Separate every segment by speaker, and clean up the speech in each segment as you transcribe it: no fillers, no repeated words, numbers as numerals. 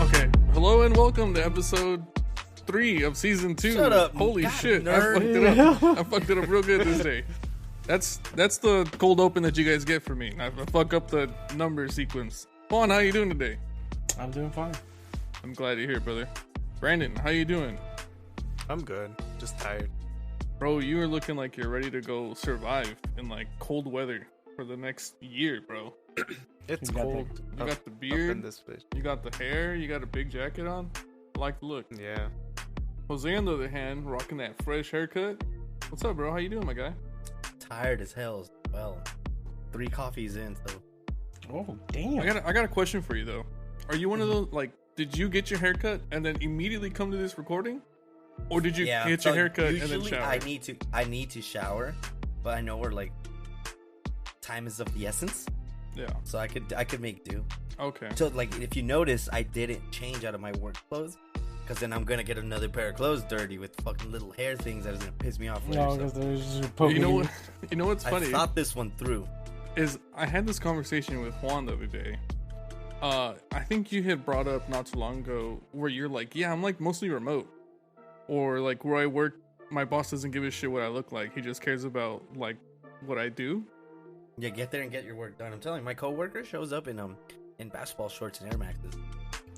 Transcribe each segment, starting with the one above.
Speaker 1: Okay. Hello and welcome to episode 3 of season 2.
Speaker 2: Shut up.
Speaker 1: Holy
Speaker 2: God,
Speaker 1: shit.
Speaker 2: nerd.
Speaker 1: I fucked it up real good this day. That's the cold open that you guys get from me. I fuck up the number sequence. Juan, how you doing today?
Speaker 3: I'm doing fine.
Speaker 1: I'm glad you're here, brother. Brandon, how you doing?
Speaker 2: I'm good. Just tired.
Speaker 1: Bro, you are looking like you're ready to go survive in like cold weather for the next year, bro.
Speaker 2: It's
Speaker 3: You got
Speaker 2: cold.
Speaker 1: You got the
Speaker 2: Up
Speaker 1: beard,
Speaker 2: in this bitch.
Speaker 1: you got the hair, you got a big jacket on. I like the look.
Speaker 2: Yeah.
Speaker 1: Jose, on the other hand, rocking that fresh haircut. What's up, bro? How you doing, my guy?
Speaker 4: Tired as hell. Well, 3 coffees in, so
Speaker 3: Oh, damn.
Speaker 1: I got a question for you though. Are you one of those like? Did you get your haircut and then immediately come to this recording, or did you get your haircut and then shower?
Speaker 4: I need to shower, but I know we're like time is of the essence,
Speaker 1: Yeah.
Speaker 4: so I could make do.
Speaker 1: Okay.
Speaker 4: So like if you notice, I didn't change out of my work clothes because then I'm gonna get another pair of clothes dirty with fucking little hair things that is gonna piss me off later.
Speaker 3: No,
Speaker 4: so
Speaker 3: because there's poking.
Speaker 1: You know what? You know what's funny
Speaker 4: I thought this one through.
Speaker 1: is I had this conversation with Juan the other day. I think you had brought up not too long ago where you're like, yeah, I'm like mostly remote, or like where I work, my boss doesn't give a shit what I look like. He just cares about like what I do.
Speaker 4: Yeah, get there and get your work done. I'm telling you, my coworker shows up in basketball shorts and Air Maxes.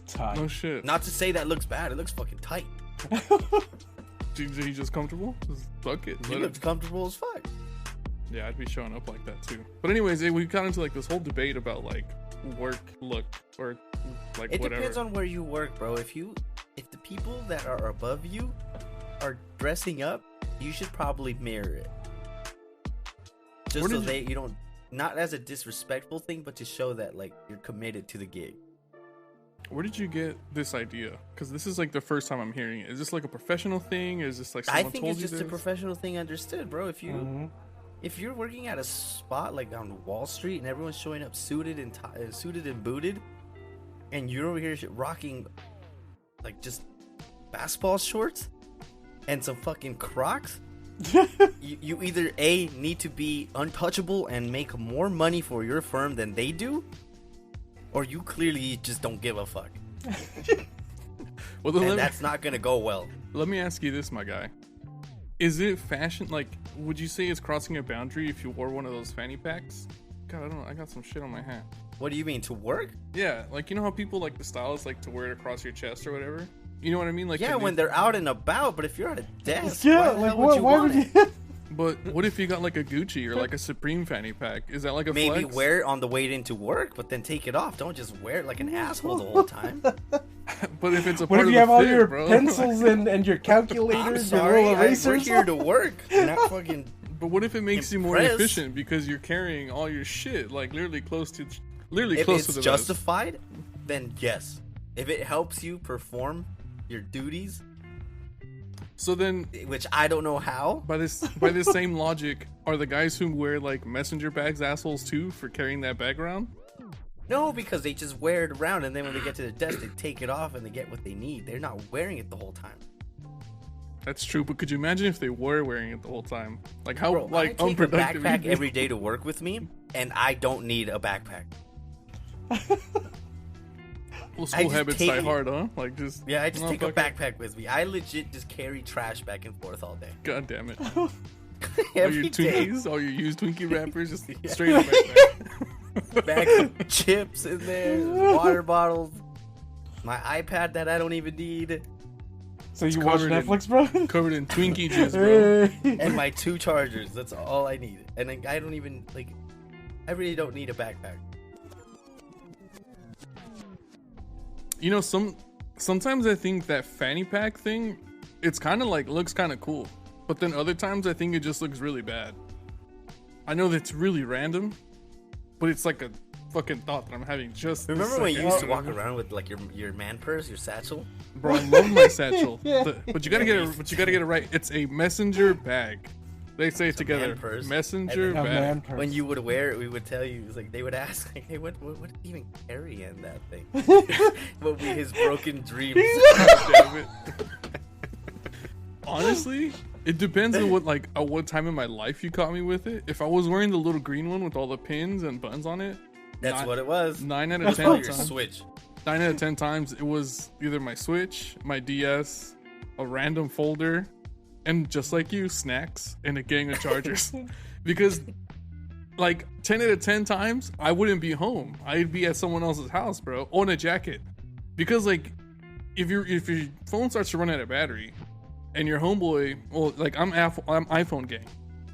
Speaker 3: Tight.
Speaker 1: No shit.
Speaker 4: Not to say that looks bad. It looks fucking tight.
Speaker 1: He just comfortable? Just fuck it.
Speaker 4: He
Speaker 1: Let
Speaker 4: looks
Speaker 1: it.
Speaker 4: comfortable as fuck.
Speaker 1: Yeah, I'd be showing up like that too. But anyways, we got into like this whole debate about like work look or like
Speaker 4: It
Speaker 1: whatever.
Speaker 4: depends on where you work, bro. If the people that are above you are dressing up, you should probably mirror it. Just
Speaker 1: Where
Speaker 4: so
Speaker 1: did
Speaker 4: you don't, not as a disrespectful thing, but to show that like you're committed to the gig.
Speaker 1: Where did you get this idea? Because this is like the first time I'm hearing it. Is this like a professional thing? Is this like
Speaker 4: I
Speaker 1: someone
Speaker 4: think
Speaker 1: told
Speaker 4: it's
Speaker 1: you
Speaker 4: just a
Speaker 1: this?
Speaker 4: professional thing understood, bro. If you
Speaker 3: Mhm.
Speaker 4: if you're working at a spot like on Wall Street and everyone's showing up suited and booted, and you're over here rocking like just basketball shorts and some fucking Crocs, you either A, need to be untouchable and make more money for your firm than they do, or you clearly just don't give a fuck.
Speaker 1: Well, then
Speaker 4: And that's not gonna go well.
Speaker 1: let me ask you this, my guy. Is it fashion? Like, would you say it's crossing a boundary if you wore one of those fanny packs? God, I don't know. I got some shit on my hat.
Speaker 4: What do you mean, to work?
Speaker 1: Yeah, like you know how people like the stylists like to wear it across your chest or whatever. You know what I mean? Like
Speaker 4: Yeah,
Speaker 1: can
Speaker 4: when
Speaker 1: you-
Speaker 4: they're out and about, but if you're at a desk,
Speaker 3: Yeah,
Speaker 4: why the
Speaker 3: like
Speaker 4: hell
Speaker 3: what? Why
Speaker 4: want
Speaker 3: would
Speaker 4: it?
Speaker 3: you?
Speaker 1: But what if you got like a Gucci or like a Supreme fanny pack? Is that like a
Speaker 4: Maybe
Speaker 1: flex?
Speaker 4: wear it on the way into work, but then take it off. Don't just wear it like an asshole the whole time.
Speaker 1: But if it's a
Speaker 3: What
Speaker 1: part
Speaker 3: if
Speaker 1: of
Speaker 3: you have
Speaker 1: the
Speaker 3: all
Speaker 1: fit,
Speaker 3: your
Speaker 1: bro?
Speaker 3: pencils and your
Speaker 4: I'm
Speaker 3: calculators, your
Speaker 4: sorry,
Speaker 3: little
Speaker 4: we're
Speaker 3: erasers?
Speaker 4: here to work, not fucking.
Speaker 1: But what if it makes you more
Speaker 4: Impress.
Speaker 1: efficient because you're carrying all your shit like literally close to
Speaker 4: If
Speaker 1: close
Speaker 4: it's
Speaker 1: to the vest?
Speaker 4: justified, then yes. If it helps you perform your duties,
Speaker 1: So then
Speaker 4: which I don't know how.
Speaker 1: by this same logic, are the guys who wear like messenger bags assholes too for carrying that bag around?
Speaker 4: No, because they just wear it around, and then when they get to the desk, they take it off and they get what they need. They're not wearing it the whole time.
Speaker 1: That's true, but could you imagine if they were wearing it the whole time? Like how
Speaker 4: Bro,
Speaker 1: like
Speaker 4: I take a
Speaker 1: unproductive
Speaker 4: backpack
Speaker 1: you'd be.
Speaker 4: every day to work with me, and I don't need a backpack.
Speaker 1: Well,
Speaker 4: I
Speaker 1: school
Speaker 4: just
Speaker 1: habits
Speaker 4: take
Speaker 1: die
Speaker 4: it-
Speaker 1: hard, huh? Like just
Speaker 4: Yeah, I just
Speaker 1: oh,
Speaker 4: take a
Speaker 1: fuck it.
Speaker 4: backpack with me. I legit just carry trash back and forth all day.
Speaker 1: God damn it! all
Speaker 4: Every
Speaker 1: your
Speaker 4: day.
Speaker 1: Twinkies, all your used Twinkie wrappers, just straight up backpack.
Speaker 4: Bags of chips in there, water bottles, my iPad that I don't even need,
Speaker 3: So you watch
Speaker 1: covered in-
Speaker 3: Netflix, bro?
Speaker 1: Covered in Twinkie jizz, bro.
Speaker 3: Hey.
Speaker 4: and my 2 chargers. That's all I need. And like, I don't even like. I really don't need a backpack.
Speaker 1: You know, sometimes I think that fanny pack thing, it's kind of like looks kind of cool, but then other times I think it just looks really bad. I know that's really random, but it's like a fucking thought that I'm having just. this
Speaker 4: Remember when you
Speaker 1: second.
Speaker 4: used to walk around with like your man purse, your satchel?
Speaker 1: Bro, I love my satchel,
Speaker 3: Yeah.
Speaker 1: but you gotta get it. But you gotta get it right. It's a messenger bag. They say it together.
Speaker 4: man purse.
Speaker 1: Messenger
Speaker 4: And
Speaker 3: A
Speaker 1: bag.
Speaker 3: man purse.
Speaker 4: When you would wear it, we would tell you. It was like they would ask, like, "Hey, what do you even carry in that thing?" What would be his broken dreams?
Speaker 1: God damn it. Honestly, it depends on what time in my life you caught me with it. If I was wearing the little green one with all the pins and buttons on it,
Speaker 4: That's what it was.
Speaker 1: 9 out of
Speaker 4: That's
Speaker 1: 10
Speaker 4: probably your
Speaker 1: times.
Speaker 4: switch.
Speaker 1: 9 out of 10 times it was either my Switch, my DS, a random folder, and just like you, snacks and a gang of chargers. Because like 10 out of 10 times I wouldn't be home. I'd be at someone else's house, bro, on a jacket. Because like if your phone starts to run out of battery and your homeboy, well, like I'm iPhone gang.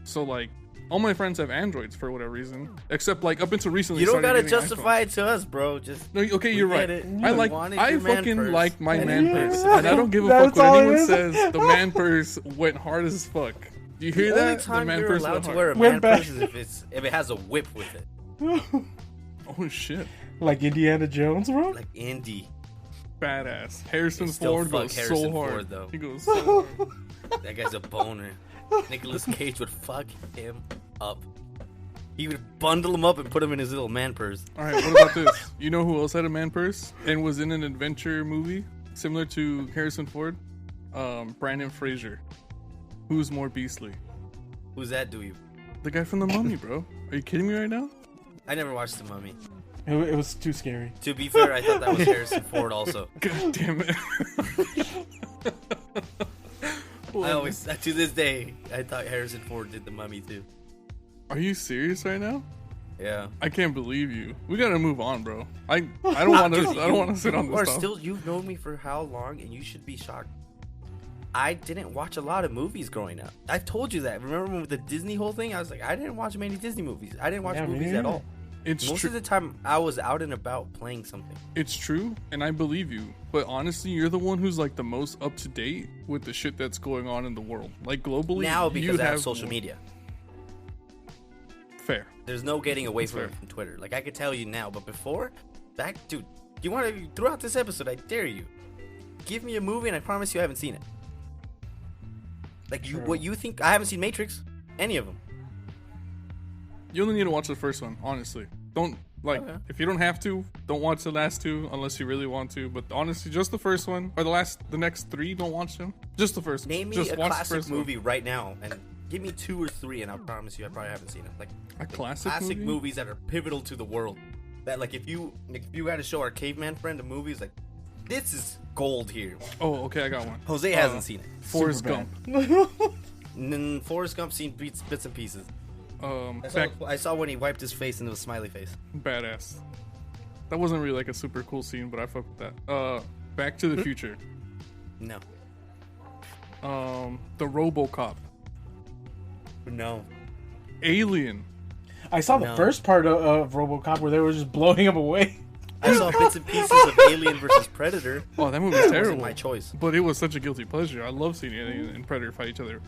Speaker 1: So like all my friends have Androids for whatever reason, except like up until recently.
Speaker 4: You don't
Speaker 1: started
Speaker 4: gotta
Speaker 1: getting
Speaker 4: justify it to us, bro. Just
Speaker 1: no, okay, you're right.
Speaker 4: it.
Speaker 1: I fucking like my man
Speaker 3: Yeah.
Speaker 1: purse, and I don't give a fuck
Speaker 3: That's
Speaker 1: what
Speaker 3: all it
Speaker 1: anyone
Speaker 3: is.
Speaker 1: says. The man purse went hard as fuck. Do you hear
Speaker 4: The only
Speaker 1: that? The
Speaker 4: time
Speaker 1: man
Speaker 4: you're
Speaker 1: purse
Speaker 4: allowed
Speaker 1: went
Speaker 4: to
Speaker 1: hard.
Speaker 4: wear a
Speaker 3: Went
Speaker 4: man
Speaker 3: back.
Speaker 4: purse is if it has a whip with it,
Speaker 1: Oh shit,
Speaker 3: Like Indiana Jones, bro.
Speaker 4: like Indy.
Speaker 1: badass. Harrison
Speaker 4: They still
Speaker 1: Ford
Speaker 4: fuck
Speaker 1: goes
Speaker 4: Harrison
Speaker 1: so hard.
Speaker 4: Ford, though.
Speaker 1: He goes so hard.
Speaker 4: That guy's a boner. Nicolas Cage would fuck him up. He would bundle him up and put him in his little man purse.
Speaker 1: All right, what about this? You know who else had a man purse and was in an adventure movie similar to Harrison Ford? Brandon Fraser. Who's more beastly?
Speaker 4: Who's that, do you?
Speaker 1: The guy from The Mummy, bro. Are you kidding me right now?
Speaker 4: I never watched The Mummy.
Speaker 3: It was too scary.
Speaker 4: To be fair, I thought that was Harrison Ford also.
Speaker 1: God damn it.
Speaker 4: I always, to this day, I thought Harrison Ford did The Mummy too.
Speaker 1: Are you serious right now?
Speaker 4: Yeah.
Speaker 1: I can't believe you. We gotta move on, bro. I don't want to. I don't want to sit on
Speaker 4: Or
Speaker 1: this stuff.
Speaker 4: still, you've known me for how long, and you should be shocked. I didn't watch a lot of movies growing up. I've told you that. Remember with the Disney whole thing? I was like, I didn't watch many Disney movies. I didn't watch
Speaker 3: Yeah, me
Speaker 4: movies
Speaker 3: neither.
Speaker 4: at all.
Speaker 1: It's
Speaker 4: Most
Speaker 1: true.
Speaker 4: of the time, I was out and about playing something.
Speaker 1: It's true, and I believe you. But honestly, you're the one who's like the most up to date with the shit that's going on in the world, like globally.
Speaker 4: Now, because
Speaker 1: you
Speaker 4: I have social
Speaker 1: more-
Speaker 4: media.
Speaker 1: Fair.
Speaker 4: There's no getting away
Speaker 1: That's
Speaker 4: from
Speaker 1: fair.
Speaker 4: it from Twitter. Like, I could tell you now, but before, dude, you want to, throughout this episode, I dare you, give me a movie and I promise you I haven't seen it. Like,
Speaker 3: True.
Speaker 4: what you think, I haven't seen Matrix, any of them.
Speaker 1: You only need to watch the first one, honestly. Don't like
Speaker 4: Okay.
Speaker 1: if you don't have to, don't watch the last two unless you really want to. But honestly, just the first one or the next three, don't watch them. Just the first.
Speaker 4: Name me
Speaker 1: just
Speaker 4: a
Speaker 1: watch the
Speaker 4: classic
Speaker 1: first one.
Speaker 4: movie right now and give me 2 or 3 and I promise you I probably haven't seen it. Like,
Speaker 1: A classic movie?
Speaker 4: movies that are pivotal to the world. That, like, if you had to show our caveman friend a movie, it's like, this is gold here.
Speaker 1: Oh, okay, I got one.
Speaker 4: Jose hasn't seen it.
Speaker 1: Forrest
Speaker 3: Superbad.
Speaker 1: Gump.
Speaker 4: And then Forrest Gump seen bits and pieces. I
Speaker 1: Back,
Speaker 4: saw when he wiped his face and it was smiley face.
Speaker 1: badass. That wasn't really like a super cool scene, but I fuck with that. Back to the Future.
Speaker 4: No.
Speaker 1: The RoboCop.
Speaker 4: No.
Speaker 1: Alien.
Speaker 3: I saw the
Speaker 4: No.
Speaker 3: first part of RoboCop where they were just blowing him away.
Speaker 4: I saw bits and pieces of Alien versus Predator.
Speaker 1: Oh, that movie was
Speaker 4: That
Speaker 1: terrible.
Speaker 4: wasn't my choice.
Speaker 1: But it was such a guilty pleasure. I love seeing Alien and Predator fight each other.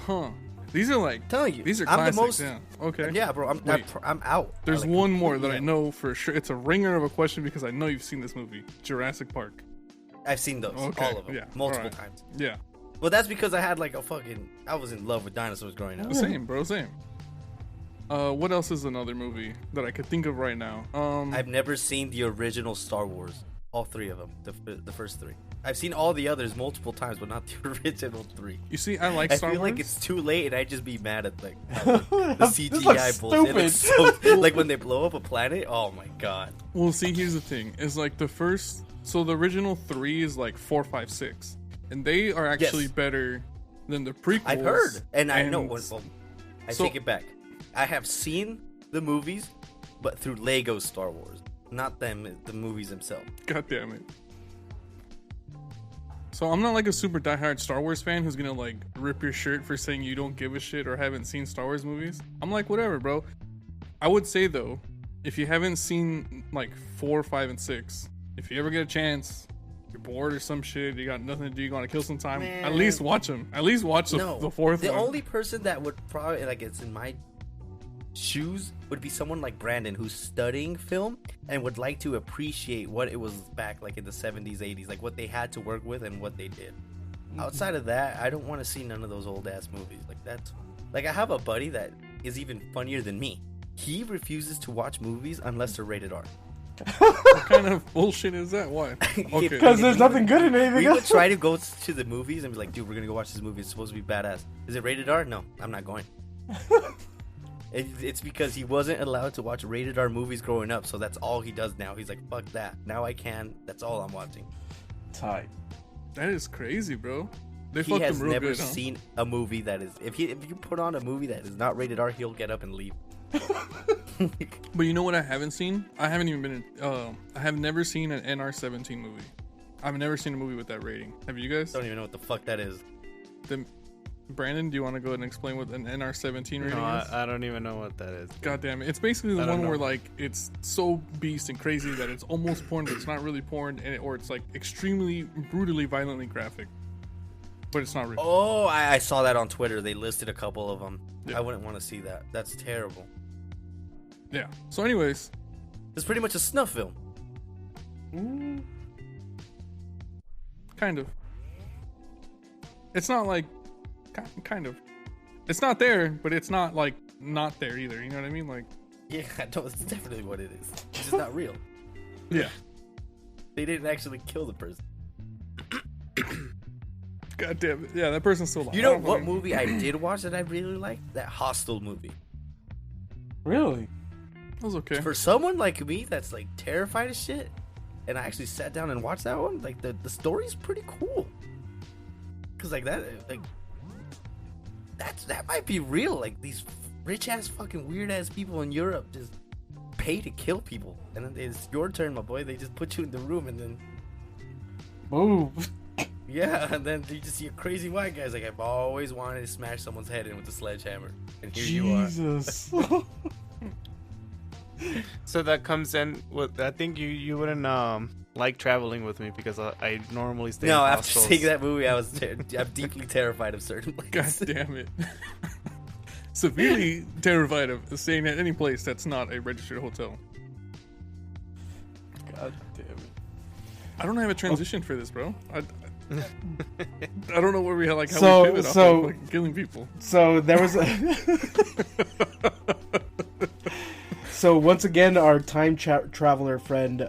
Speaker 1: Huh. These are like
Speaker 4: Telling you,
Speaker 1: these are
Speaker 4: I'm the
Speaker 1: classics.
Speaker 4: most-
Speaker 1: Yeah. Okay.
Speaker 4: Yeah, bro,
Speaker 1: Wait.
Speaker 4: I'm out.
Speaker 1: There's
Speaker 4: Like,
Speaker 1: one more that I
Speaker 4: yeah.
Speaker 1: know for sure. It's a ringer of a question because I know you've seen this movie, Jurassic Park.
Speaker 4: I've seen those,
Speaker 1: Okay,
Speaker 4: all of them,
Speaker 1: yeah,
Speaker 4: multiple
Speaker 1: alright.
Speaker 4: times.
Speaker 1: Yeah.
Speaker 4: Well, that's because I had like I was in love with dinosaurs growing up.
Speaker 1: Same, bro. Same. What else is another movie that I could think of right now?
Speaker 4: I've never seen the original Star Wars, all 3 of them, the first 3. I've seen all the others multiple times, but not the original 3.
Speaker 1: You see, I like
Speaker 4: I
Speaker 1: Star
Speaker 4: feel
Speaker 1: Wars.
Speaker 4: like it's too late, and I'd just be mad at like how the
Speaker 3: This
Speaker 4: CGI
Speaker 3: looks
Speaker 4: bullshit. It's
Speaker 3: stupid.
Speaker 4: so, like when they blow up a planet. Oh my god!
Speaker 1: Well, see, here's the thing: is like the first. So the original 3 is like 4, 5, 6, and they are actually
Speaker 4: Yes.
Speaker 1: better than the prequels.
Speaker 4: I've heard, and I know.
Speaker 1: And-
Speaker 4: Well, I
Speaker 1: so-
Speaker 4: take it back. I have seen the movies, but through Lego Star Wars, not the movies themselves.
Speaker 1: God damn it. So I'm not like a super diehard Star Wars fan who's gonna like rip your shirt for saying you don't give a shit or haven't seen Star Wars movies. I'm like, whatever, bro. I would say though, if you haven't seen like 4, 5, and 6, if you ever get a chance, you're bored or some shit, you got nothing to do, you want to kill some time, at
Speaker 4: Man.
Speaker 1: least watch them. At least watch the fourth
Speaker 4: the
Speaker 1: one.
Speaker 4: only person that would probably like it's in my shoes would be someone like Brandon who's studying film and would like to appreciate what it was back like in the 70s 80s, like what they had to work with and what they did. Outside of that, I don't want to see none of those old ass movies. Like that's like I have a buddy that is even funnier than me. He refuses to watch movies unless they're rated R.
Speaker 1: What kind of bullshit is that? Why? Okay.
Speaker 3: Because there's nothing good in anything
Speaker 4: We would
Speaker 3: else.
Speaker 4: try to go to the movies and be like, dude, we're gonna go watch this movie. It's supposed to be badass. Is it rated R? No, I'm not going. It's because he wasn't allowed to watch rated R movies growing up, so that's all he does now. He's like, fuck that. Now I can. That's all I'm watching.
Speaker 3: Tight.
Speaker 1: That is crazy, bro. They
Speaker 4: He
Speaker 1: fucked
Speaker 4: has
Speaker 1: him real
Speaker 4: never
Speaker 1: good, huh?
Speaker 4: seen a movie that is. If you put on a movie that is not rated R, he'll get up and leave.
Speaker 1: But you know what I haven't seen? I haven't even been I have never seen an NR-17 movie. I've never seen a movie with that rating. Have you guys?
Speaker 4: Don't even know what the fuck that is.
Speaker 1: Then, Brandon, do you want to go ahead and explain what an NR-17 rating
Speaker 2: No,
Speaker 1: is?
Speaker 2: I don't even know what that is.
Speaker 1: God damn it. It's basically the
Speaker 2: I don't
Speaker 1: one
Speaker 2: know.
Speaker 1: where like it's so beast and crazy that it's almost porn, but it's not really porn, or it's like extremely brutally violently graphic. But it's not real.
Speaker 4: Oh, I saw that on Twitter. They listed a couple of them.
Speaker 1: Yeah.
Speaker 4: I wouldn't want to see that. That's terrible.
Speaker 1: Yeah. So anyways,
Speaker 4: It's pretty much a snuff film.
Speaker 3: Mm,
Speaker 1: kind of. It's not like kind of. It's not there, but it's not like not there either. You know what I mean? Like,
Speaker 4: Yeah, no, it's definitely what it is. It's just not real.
Speaker 1: yeah.
Speaker 4: They didn't actually kill the person.
Speaker 1: God damn it. Yeah, that person's still alive.
Speaker 4: You
Speaker 1: I
Speaker 4: know
Speaker 1: don't
Speaker 4: what
Speaker 1: fucking-
Speaker 4: movie I did watch that I really liked? That Hostel movie.
Speaker 3: really?
Speaker 1: That was okay.
Speaker 4: For someone like me that's like terrified of shit, and I actually sat down and watched that one, like the story's pretty cool. Cause like that, like that might be real. Like these rich ass fucking weird ass people in Europe just pay to kill people, and then it's your turn, my boy. They just put you in the room, and then
Speaker 3: Move.
Speaker 4: yeah, and then you just see a crazy white guy's like, I've always wanted to smash someone's head in with a sledgehammer, and here you are.
Speaker 3: Jesus.
Speaker 2: So that comes in with. I think you wouldn't like traveling with me because I normally stay.
Speaker 4: No,
Speaker 2: in
Speaker 4: after
Speaker 2: hostels.
Speaker 4: seeing that movie, I'm deeply terrified of certain
Speaker 1: God
Speaker 4: places.
Speaker 1: damn it. Severely terrified of staying at any place that's not a registered hotel.
Speaker 3: God damn it.
Speaker 1: I don't have a transition for this, bro. I don't know where we had like how
Speaker 3: So-
Speaker 1: we pivot off
Speaker 3: so-
Speaker 1: of fucking killing people.
Speaker 3: So there was So once again, our time traveler friend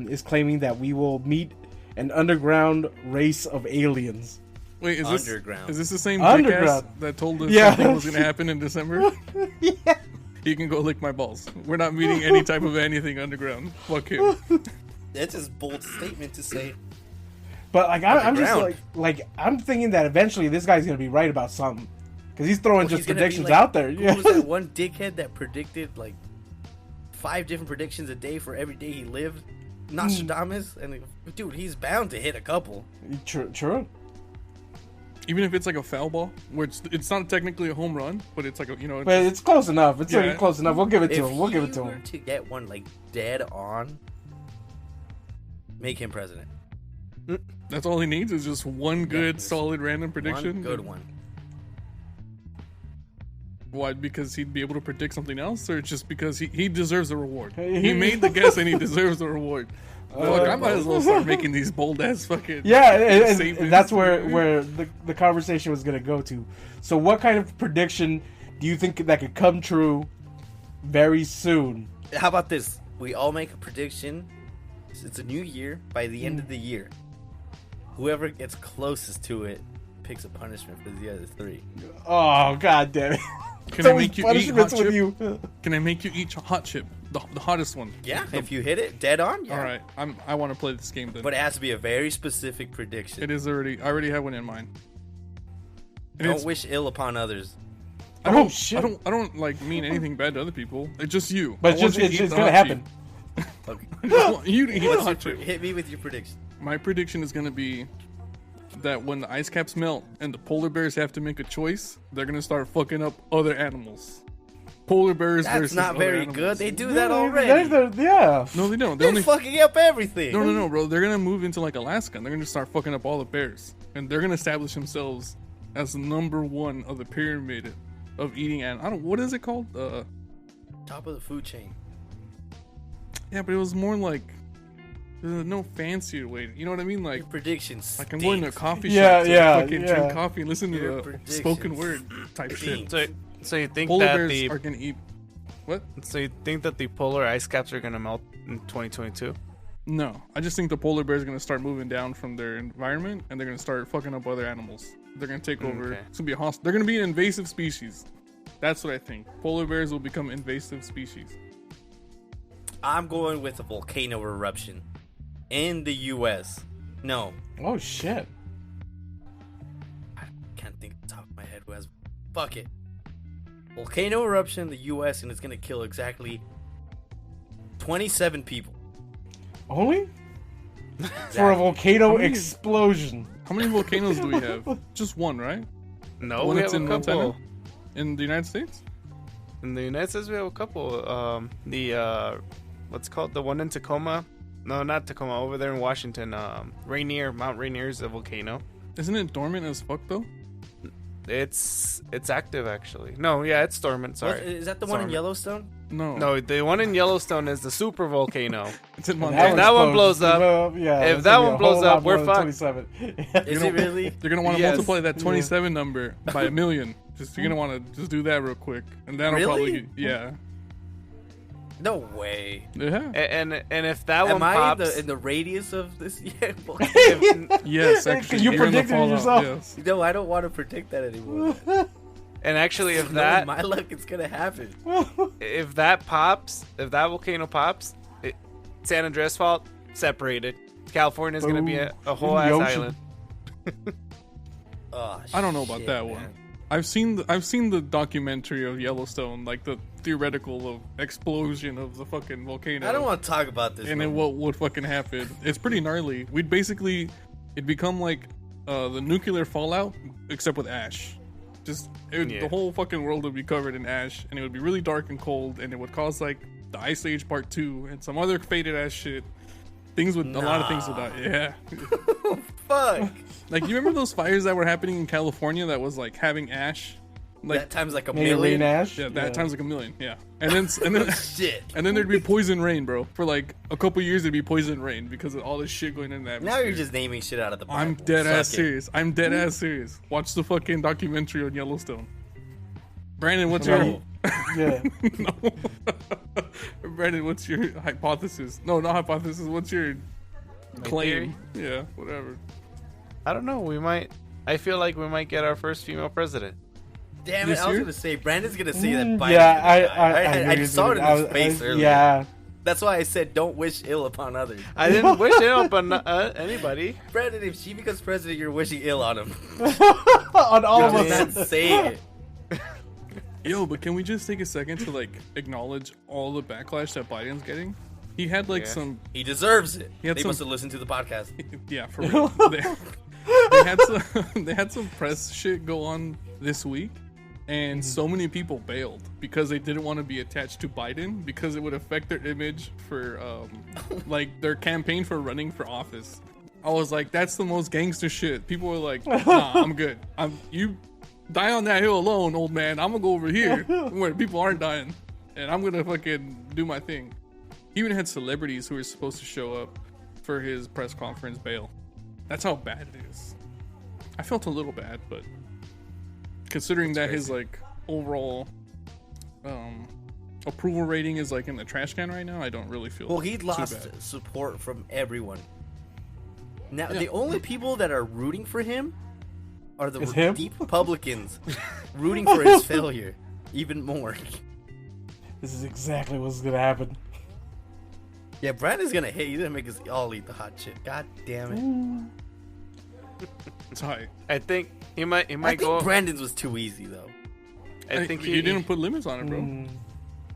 Speaker 3: is claiming that we will meet an underground race of aliens.
Speaker 1: Wait,
Speaker 4: Underground.
Speaker 1: Is this the same
Speaker 3: Underground.
Speaker 1: jackass that told us
Speaker 3: Yeah.
Speaker 1: something was going to happen in December?
Speaker 3: Yeah.
Speaker 1: He can go lick my balls. We're not meeting any type of anything underground. Fuck him.
Speaker 4: That's just a bold statement to say.
Speaker 3: But like I'm just
Speaker 4: Underground.
Speaker 3: like I'm thinking that eventually this guy's gonna be right about something because he's throwing just
Speaker 4: He's gonna be
Speaker 3: predictions
Speaker 4: like-
Speaker 3: out there.
Speaker 4: Who
Speaker 3: Yeah.
Speaker 4: was that one dickhead that predicted like 5 different predictions a day for every day he lived? Nostradamus, and dude, he's bound to hit a couple.
Speaker 3: True.
Speaker 1: Even if it's like a foul ball, where it's not technically a home run, but it's like a,
Speaker 3: But it's close enough. It's
Speaker 1: Yeah.
Speaker 3: close enough. We'll give it to
Speaker 4: If
Speaker 3: him. We'll give it
Speaker 4: he
Speaker 3: to
Speaker 4: were
Speaker 3: him.
Speaker 4: to get one like dead on, make him president.
Speaker 1: that's all he needs is just one good,
Speaker 4: just
Speaker 1: solid, random prediction.
Speaker 4: One good one.
Speaker 1: Why? Because he'd be able to predict something else, or just because he deserves the reward?
Speaker 3: Hey.
Speaker 1: He made the guess and he deserves the reward. Fuck, I might as well start making these bold ass fucking
Speaker 3: Yeah, and
Speaker 1: statements.
Speaker 3: that's where the conversation was gonna go to. So, what kind of prediction do you think that could come true very soon?
Speaker 4: How about this? We all make a prediction. It's a new year. By the end of the year, whoever gets closest to it picks a punishment for the other 3.
Speaker 3: Oh, god damn it!
Speaker 1: Can I
Speaker 3: It's always
Speaker 1: make you eat hot
Speaker 3: punishments with
Speaker 1: chip?
Speaker 3: you.
Speaker 1: Can I make you eat hot chip, the hottest one?
Speaker 4: Yeah, if you hit it dead on, yeah.
Speaker 1: All right, I want to play this game then.
Speaker 4: But it has to be a very specific prediction.
Speaker 1: It is already. I already have one in mind. And
Speaker 4: Don't
Speaker 1: it's-
Speaker 4: wish ill upon others.
Speaker 1: I don't,
Speaker 3: Oh, shit.
Speaker 1: I don't like mean anything bad to other people. It's just you.
Speaker 3: But
Speaker 1: I want you to
Speaker 3: it's
Speaker 1: eat the
Speaker 3: gonna
Speaker 1: hot
Speaker 3: happen.
Speaker 1: chip.
Speaker 4: Okay.
Speaker 1: I just want you to eat the
Speaker 4: What's
Speaker 1: hot
Speaker 4: your,
Speaker 1: chip.
Speaker 4: hit me with your prediction.
Speaker 1: My prediction is gonna be that when the ice caps melt and the polar bears have to make a choice, they're gonna start fucking up other animals. Polar bears
Speaker 4: That's
Speaker 1: versus
Speaker 4: not
Speaker 1: other
Speaker 4: very
Speaker 1: animals.
Speaker 4: good. They do that
Speaker 3: Yeah,
Speaker 4: already.
Speaker 3: yeah.
Speaker 1: No, they don't. They
Speaker 4: They're
Speaker 1: only
Speaker 4: fucking up everything.
Speaker 1: No, bro. They're gonna move into like Alaska and they're gonna start fucking up all the bears, and they're gonna establish themselves as number one of the pyramid of eating. And I don't. What is it called?
Speaker 4: Top of the food chain.
Speaker 1: Yeah, but it was more like no fancier way. You know what I mean? Like
Speaker 4: Your predictions.
Speaker 1: I'm going to a coffee
Speaker 3: Yeah,
Speaker 1: shop to
Speaker 3: yeah,
Speaker 1: fucking
Speaker 3: yeah.
Speaker 1: drink coffee and listen
Speaker 4: Your
Speaker 1: to the
Speaker 4: predictions
Speaker 1: spoken word type shit.
Speaker 4: stink.
Speaker 2: So you think
Speaker 1: Polar
Speaker 2: that
Speaker 1: bears
Speaker 2: the
Speaker 1: are gonna eat. What?
Speaker 2: so you think that the polar ice caps are gonna melt in 2022?
Speaker 1: No, I just think the polar bears are gonna start moving down from their environment and they're gonna start fucking up other animals. They're gonna take over.
Speaker 2: Okay.
Speaker 1: It's gonna be a hostile. They're gonna be an invasive species. That's what I think. Polar bears will become invasive species.
Speaker 4: I'm going with a volcano eruption in the U.S. No,
Speaker 3: Oh shit.
Speaker 4: I can't think off the top of my head who has. Fuck it. Volcano eruption in the U.S. and it's gonna kill exactly 27 people.
Speaker 3: Only for a volcano explosion.
Speaker 1: How many volcanoes do we have? Just one, right?
Speaker 2: No,
Speaker 1: One
Speaker 2: we
Speaker 1: that's
Speaker 2: have a
Speaker 1: in
Speaker 2: couple.
Speaker 1: Montana? In the United States?
Speaker 2: In the United States, we have a couple. What's it called? The one in Tacoma? No, not Tacoma. Over there in Washington. Rainier. Mount Rainier is a volcano.
Speaker 1: Isn't it dormant as fuck though?
Speaker 2: It's active actually. No, yeah, it's dormant. Sorry.
Speaker 4: Is that the one in
Speaker 2: Dormant.
Speaker 4: Yellowstone?
Speaker 1: No.
Speaker 2: No, the one in Yellowstone is the super volcano.
Speaker 1: It's in
Speaker 3: If
Speaker 1: Montana.
Speaker 2: that one
Speaker 3: explodes,
Speaker 2: blows up-
Speaker 3: yeah,
Speaker 2: if
Speaker 3: it's
Speaker 2: that
Speaker 3: gonna be
Speaker 2: one
Speaker 3: a
Speaker 2: blows
Speaker 3: whole
Speaker 2: up,
Speaker 3: lot
Speaker 2: we're
Speaker 3: more than
Speaker 2: fucked.
Speaker 3: 27.
Speaker 4: Is it really?
Speaker 1: They're gonna want to
Speaker 2: Yes.
Speaker 1: multiply that 27 number by a million. You're gonna want to just do that real quick, and that'll
Speaker 4: Really?
Speaker 1: probably yeah.
Speaker 4: No way.
Speaker 1: Yeah.
Speaker 2: And if that
Speaker 4: Am
Speaker 2: one
Speaker 4: I
Speaker 2: pops,
Speaker 4: in the radius of this? Yeah.
Speaker 1: Yes, actually.
Speaker 3: You
Speaker 1: you're in the
Speaker 3: predicted it
Speaker 1: fallout,
Speaker 3: yourself.
Speaker 1: yes.
Speaker 4: No, I don't want to predict that anymore.
Speaker 2: and actually if
Speaker 4: Knowing
Speaker 2: that
Speaker 4: my luck, it's gonna happen.
Speaker 2: if that pops, if that volcano pops, San Andreas Fault separated. California's gonna be a whole
Speaker 3: In the
Speaker 2: ass
Speaker 3: ocean.
Speaker 2: island.
Speaker 4: Oh,
Speaker 1: I don't know about
Speaker 4: shit,
Speaker 1: that
Speaker 4: man.
Speaker 1: one. I've seen the documentary of Yellowstone, like the theoretical of explosion of the fucking volcano.
Speaker 4: I don't want to talk about this.
Speaker 1: and
Speaker 4: no
Speaker 1: then
Speaker 4: more.
Speaker 1: what would fucking happen? It's pretty gnarly. It'd become like the nuclear fallout, except with ash.
Speaker 2: Yeah.
Speaker 1: The whole fucking world would be covered in ash, and it would be really dark and cold, and it would cause like the Ice Age Part 2 and some other faded ass shit. A lot of things would die. Yeah.
Speaker 4: Fuck.
Speaker 1: Like, you remember those fires that were happening in California that was like having ash? Like,
Speaker 4: That time's like a
Speaker 3: Maybe rain
Speaker 4: million.
Speaker 3: ash.
Speaker 1: yeah, that time's like a million. Yeah. And then
Speaker 4: Shit.
Speaker 1: and then there'd be poison rain, bro. For like a couple years, there'd be poison rain because of all this shit going in that.
Speaker 4: Now you're just naming shit out of the Bible.
Speaker 1: I'm dead ass
Speaker 4: Suck it.
Speaker 1: serious. I'm dead ass serious. Watch the fucking documentary on Yellowstone. Brandon, what's your
Speaker 4: No.
Speaker 3: Yeah.
Speaker 1: no? Brandon, what's your hypothesis? No, not hypothesis. What's your claim? Yeah, whatever.
Speaker 2: I don't know. I feel like we might get our first female president.
Speaker 4: Damn it!
Speaker 1: This
Speaker 4: I was
Speaker 1: year?
Speaker 4: gonna say Brandon's gonna say that. Biden's
Speaker 3: Yeah,
Speaker 4: gonna die.
Speaker 3: I
Speaker 4: I just saw it in his face earlier.
Speaker 3: Yeah.
Speaker 4: That's why I said don't wish ill upon others.
Speaker 2: I didn't wish it upon anybody.
Speaker 4: Brandon, if she becomes president, you're wishing ill on him.
Speaker 3: On all of
Speaker 4: You're
Speaker 3: us.
Speaker 4: not saying it.
Speaker 1: Yo, but can we just take a second to like acknowledge all the backlash that Biden's getting? He had like
Speaker 2: Yeah.
Speaker 1: some
Speaker 4: He deserves it.
Speaker 1: He had
Speaker 4: They
Speaker 1: some-
Speaker 4: must have listened to the podcast.
Speaker 1: yeah, for real. They had some press shit go on this week, and so many people bailed because they didn't want to be attached to Biden because it would affect their image for like their campaign for running for office. I was like, that's the most gangster shit. People were like, nah, I'm good. You die on that hill alone, old man. I'm gonna go over here where people aren't dying, and I'm gonna fucking do my thing. He even had celebrities who were supposed to show up for his press conference bail. That's how bad it is. I felt a little bad, but considering that his like overall approval rating is like in the trash can right now, I don't really feel
Speaker 4: Well, he
Speaker 1: too
Speaker 4: lost
Speaker 1: bad.
Speaker 4: support from everyone. Now,
Speaker 1: Yeah.
Speaker 4: the only people that are rooting for him are the
Speaker 3: Is him?
Speaker 4: deep Republicans rooting for his failure even more.
Speaker 3: This is exactly what's gonna happen.
Speaker 4: Yeah, Brandon's gonna hit. He's gonna make us all eat the hot shit. God damn it.
Speaker 1: It's high.
Speaker 2: I think he might
Speaker 4: I
Speaker 2: go.
Speaker 4: think Brandon's was too easy though.
Speaker 2: I think
Speaker 1: you didn't put limits on it, bro.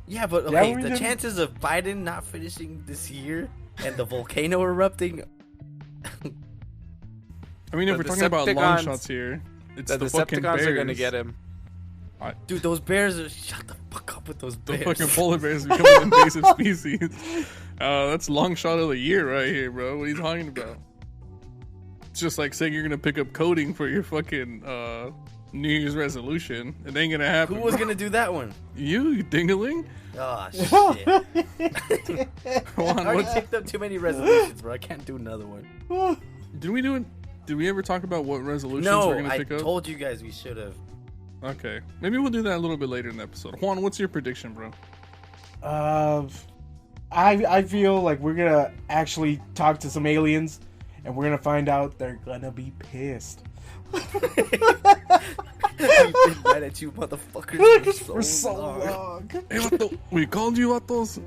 Speaker 4: Yeah, but
Speaker 3: Yeah,
Speaker 4: okay,
Speaker 3: we
Speaker 4: the
Speaker 3: did.
Speaker 4: chances of Biden not finishing this year and the volcano erupting.
Speaker 1: I mean, if
Speaker 2: The
Speaker 1: we're talking about long
Speaker 2: Decepticons-
Speaker 1: shots here, it's
Speaker 2: The
Speaker 1: the fucking
Speaker 2: Decepticons
Speaker 1: bears.
Speaker 2: are gonna get him.
Speaker 4: Dude, those bears are. Shut the fuck up with those
Speaker 1: The
Speaker 4: bears.
Speaker 1: fucking polar bears becoming an invasive species. That's long shot of the year right here, bro. What are you talking about? It's just like saying you're gonna pick up coding for your fucking New Year's resolution. It ain't gonna happen.
Speaker 4: Who was gonna do that one?
Speaker 1: You dingaling?
Speaker 4: Oh shit!
Speaker 1: Come on,
Speaker 4: I already
Speaker 1: what,
Speaker 4: picked up too many resolutions, bro. I can't do another one.
Speaker 1: did we do it? Did we ever talk about what resolutions
Speaker 4: No,
Speaker 1: we're gonna
Speaker 4: I
Speaker 1: pick up?
Speaker 4: told you guys we should have.
Speaker 1: Okay, maybe we'll do that a little bit later in the episode. Juan, what's your prediction, bro?
Speaker 3: I feel like we're gonna actually talk to some aliens, and we're gonna find out they're gonna be pissed.
Speaker 4: We've been mad at you, motherfuckers,
Speaker 3: For so long.
Speaker 1: Hey, we called you vatos,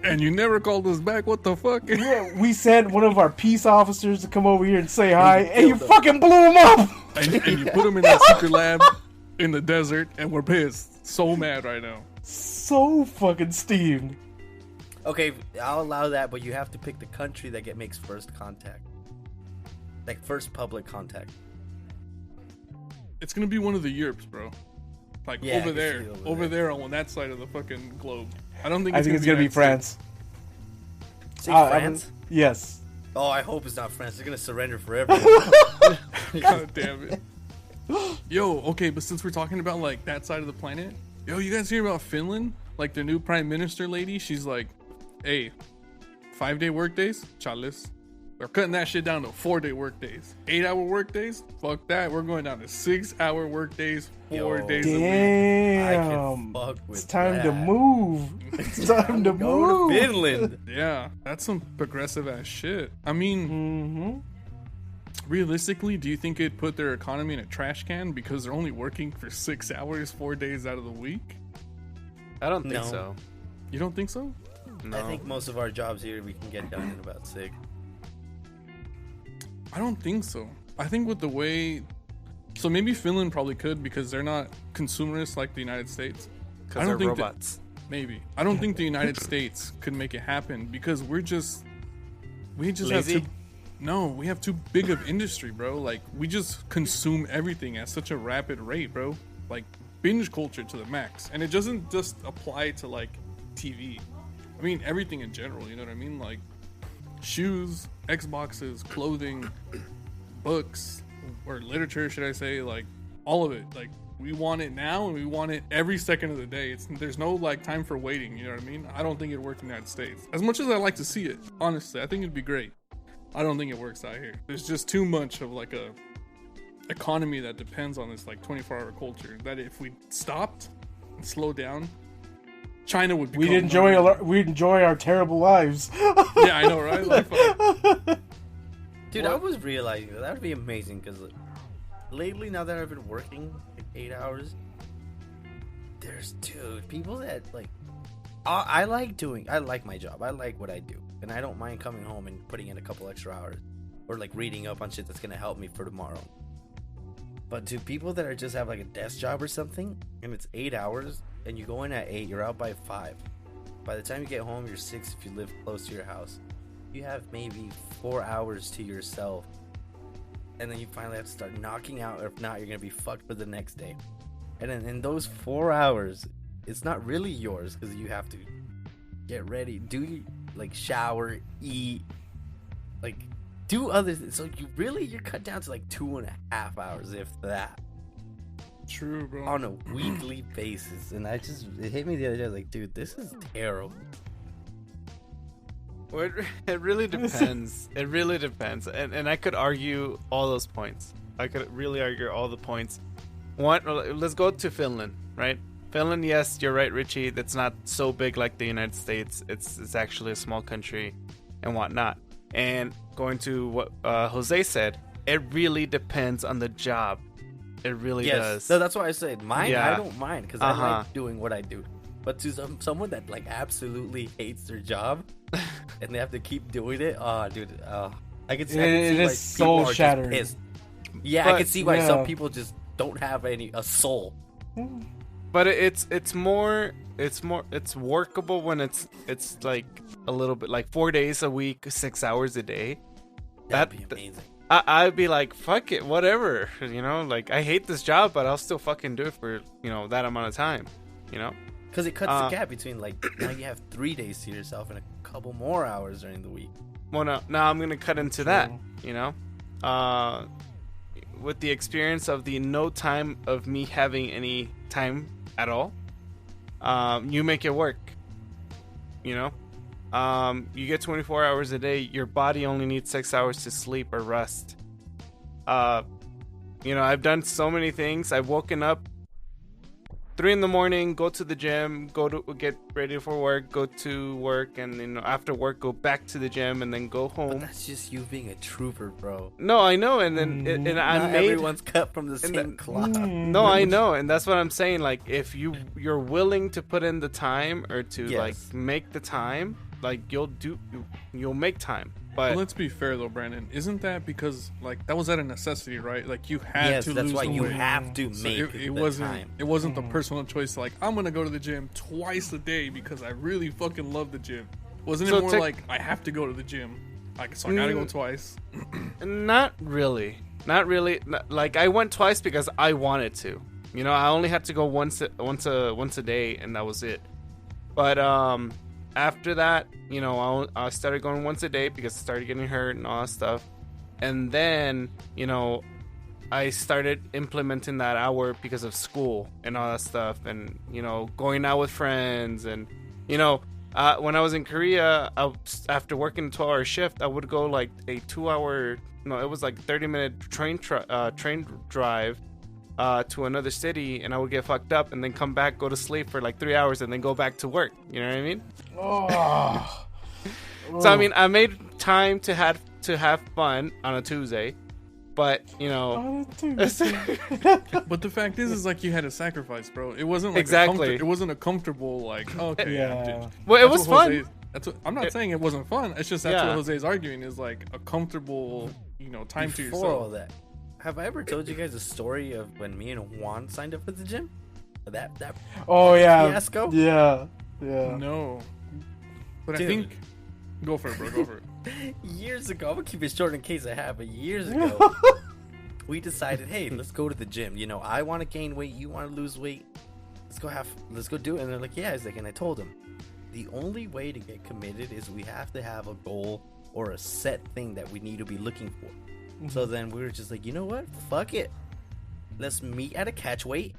Speaker 1: and you never called us back. What the fuck?
Speaker 3: Yeah, we sent one of our peace officers to come over here and say hi, and you
Speaker 4: killed him.
Speaker 3: fucking blew him up.
Speaker 1: And you put them in that secret lab in the desert, and we're pissed. So mad right now.
Speaker 3: So fucking steamed.
Speaker 4: Okay, I'll allow that, but you have to pick the country that makes first contact. Like, first public contact.
Speaker 1: It's gonna be one of the Europes, bro. Like
Speaker 4: Yeah, I
Speaker 1: over
Speaker 4: can
Speaker 1: there,
Speaker 4: see it
Speaker 1: over there on that side of the fucking globe. I don't think.
Speaker 3: I think it's gonna be
Speaker 1: United
Speaker 3: France.
Speaker 4: Say France?
Speaker 3: Yes.
Speaker 4: Oh, I hope it's not France. They're gonna surrender forever.
Speaker 1: States. God damn it. Yo, okay, but since we're talking about like that side of the planet, yo, you guys hear about Finland? Like their new prime minister lady, she's like, hey, 5-day work days, chales. We're cutting that shit down to 4-day work days. 8-hour work days, fuck that. We're going down to 6-hour work days, 4
Speaker 4: Yo.
Speaker 1: days a week.
Speaker 4: I can
Speaker 3: Damn.
Speaker 4: fuck with
Speaker 3: It's time to
Speaker 4: that.
Speaker 3: move. It's time to
Speaker 4: Go
Speaker 3: move.
Speaker 4: to Finland.
Speaker 1: Yeah, that's some progressive ass shit. I mean,
Speaker 3: Mm-hmm.
Speaker 1: realistically, do you think it'd put their economy in a trash can because they're only working for 6 hours, 4 days out of the week?
Speaker 2: I don't think
Speaker 4: No.
Speaker 2: so.
Speaker 1: You don't think so?
Speaker 2: No.
Speaker 4: I think most of our jobs here we can get done in about 6.
Speaker 1: I don't think so. I think with the way, so maybe Finland probably could because they're not consumerist like the United States. I
Speaker 2: Because
Speaker 1: don't
Speaker 2: they're
Speaker 1: think that-
Speaker 2: robots.
Speaker 1: Maybe I don't think the United States could make it happen because we just
Speaker 2: Lazy?
Speaker 1: have we have too big of industry, bro. Like we just consume everything at such a rapid rate, bro. Like binge culture to the max, and it doesn't just apply to like TV. I mean everything in general. You know what I mean? Like shoes, Xboxes, clothing, books, or literature, should I say? Like all of it. Like we want it now, and we want it every second of the day. There's no like time for waiting. You know what I mean? I don't think it works in the United States. As much as I like to see it, honestly, I think it'd be great. I don't think it works out here. There's just too much of like a economy that depends on this like 24-hour culture. That if we stopped and slowed down, China would become.
Speaker 3: We'd enjoy our terrible lives.
Speaker 1: Yeah, I know, right? Like, fuck.
Speaker 4: Dude, I was realizing that would be amazing because lately, now that I've been working like 8 hours, there's people that like. I like my job. I like what I do, and I don't mind coming home and putting in a couple extra hours, or like reading up on shit that's gonna help me for tomorrow. But to people that are just have like a desk job or something, and it's 8 hours, and you go in at 8, you're out by 5. By the time you get home, you're 6 if you live close to your house. You have maybe 4 hours to yourself, and then you finally have to start knocking out, or if not, you're gonna be fucked for the next day. And then in those 4 hours, it's not really yours because you have to get ready, like shower, eat, like do other things. So you're cut down to like 2.5 hours, if that,
Speaker 1: True, bro.
Speaker 4: on a weekly basis. And it hit me the other day. I was like, dude, this is terrible.
Speaker 2: Well, it really depends. It really depends. And I could argue all those points. I could really argue all the points. Let's go to Finland, right? Finland, yes, you're right, Richie. That's not so big like the United States. It's actually a small country and whatnot. And going to what Jose said, it really depends on the job. It really does.
Speaker 4: So that's why I said mine.
Speaker 2: Yeah.
Speaker 4: I don't mind because I like doing what I do. But to someone that like absolutely hates their job and they have to keep doing it, dude, I can see.
Speaker 3: It is soul shattering.
Speaker 4: Yeah, I can see why some
Speaker 3: yeah.
Speaker 4: people just don't have a soul.
Speaker 2: But it's workable when it's like a little bit like 4 days a week, 6 hours a day.
Speaker 4: That'd be amazing.
Speaker 2: I'd be like, fuck it, whatever, you know, like I hate this job, but I'll still fucking do it for, you know, that amount of time, you know,
Speaker 4: Because it cuts the gap between like now you have 3 days to yourself and a couple more hours during the week.
Speaker 2: well, now I'm gonna cut into that, you know, with the experience of the no time of me having any time at all. You make it work, you know. You get 24 hours a day. Your body only needs 6 hours to sleep or rest. You know, I've done so many things. I've woken up 3 in the morning, go to the gym, go to get ready for work, go to work, and after work go back to the gym, and then go
Speaker 4: But
Speaker 2: home.
Speaker 4: that's just you being a trooper, bro.
Speaker 2: No, I know, and then and I
Speaker 4: Not
Speaker 2: made
Speaker 4: everyone's cut from the same cloth.
Speaker 2: no, I know, and that's what I'm saying. Like, if you're willing to put in the time or to like
Speaker 4: Yes.
Speaker 2: make the time, like you'll make time. But
Speaker 1: Well, let's be fair though, Brandon. Isn't that because like that was out of necessity, right? Like you had
Speaker 4: Yes,
Speaker 1: to
Speaker 4: that's
Speaker 1: lose
Speaker 4: why
Speaker 1: the
Speaker 4: you
Speaker 1: weight.
Speaker 4: have to
Speaker 1: So
Speaker 4: make
Speaker 1: it
Speaker 4: the
Speaker 1: wasn't
Speaker 4: time.
Speaker 1: it wasn't the personal choice. Like I'm gonna go to the gym twice a day because I really fucking love the gym. Wasn't
Speaker 2: So
Speaker 1: it more
Speaker 2: tech-
Speaker 1: like I have to go to the gym, like so I gotta go twice?
Speaker 2: not really. Like I went twice because I wanted to. You know, I only had to go once a day, and that was it. But after that, you know, I started going once a day because I started getting hurt and all that stuff. And then, you know, I started implementing that hour because of school and all that stuff, and you know, going out with friends, and you know, when I was in Korea, after working a 12-hour shift, I would go like a 2-hour, no, it was like 30-minute train drive to another city, and I would get fucked up and then come back, go to sleep for like 3 hours, and then go back to work. You know what I mean?
Speaker 3: Oh.
Speaker 2: So I mean, I made time to have fun on a Tuesday, but you know,
Speaker 1: But the fact is like you had to sacrifice, bro. It wasn't like
Speaker 2: Exactly.
Speaker 1: it wasn't a comfortable like okay.
Speaker 3: Yeah.
Speaker 2: well, it
Speaker 1: That's
Speaker 2: was
Speaker 1: what
Speaker 2: fun.
Speaker 1: Jose- That's what I'm not saying it wasn't fun. It's just that's
Speaker 2: Yeah.
Speaker 1: what Jose's arguing is like a comfortable, you know, time to
Speaker 4: Before all
Speaker 1: yourself.
Speaker 4: that, have I ever told you guys a story of when me and Juan signed up for the gym? That
Speaker 3: Oh yeah.
Speaker 4: fiasco?
Speaker 3: Yeah. Yeah.
Speaker 1: No, but I
Speaker 4: Dude.
Speaker 1: think go for it, bro. Go for it.
Speaker 4: Years ago, I'm gonna keep it short in case I have, but years ago, we decided, hey, let's go to the gym. You know, I want to gain weight, you want to lose weight. Let's go do it. And they're like, yeah. He's like, and I told him, the only way to get committed is we have to have a goal or a set thing that we need to be looking for. So then we were just like, you know what? Fuck it. Let's meet at a catch weight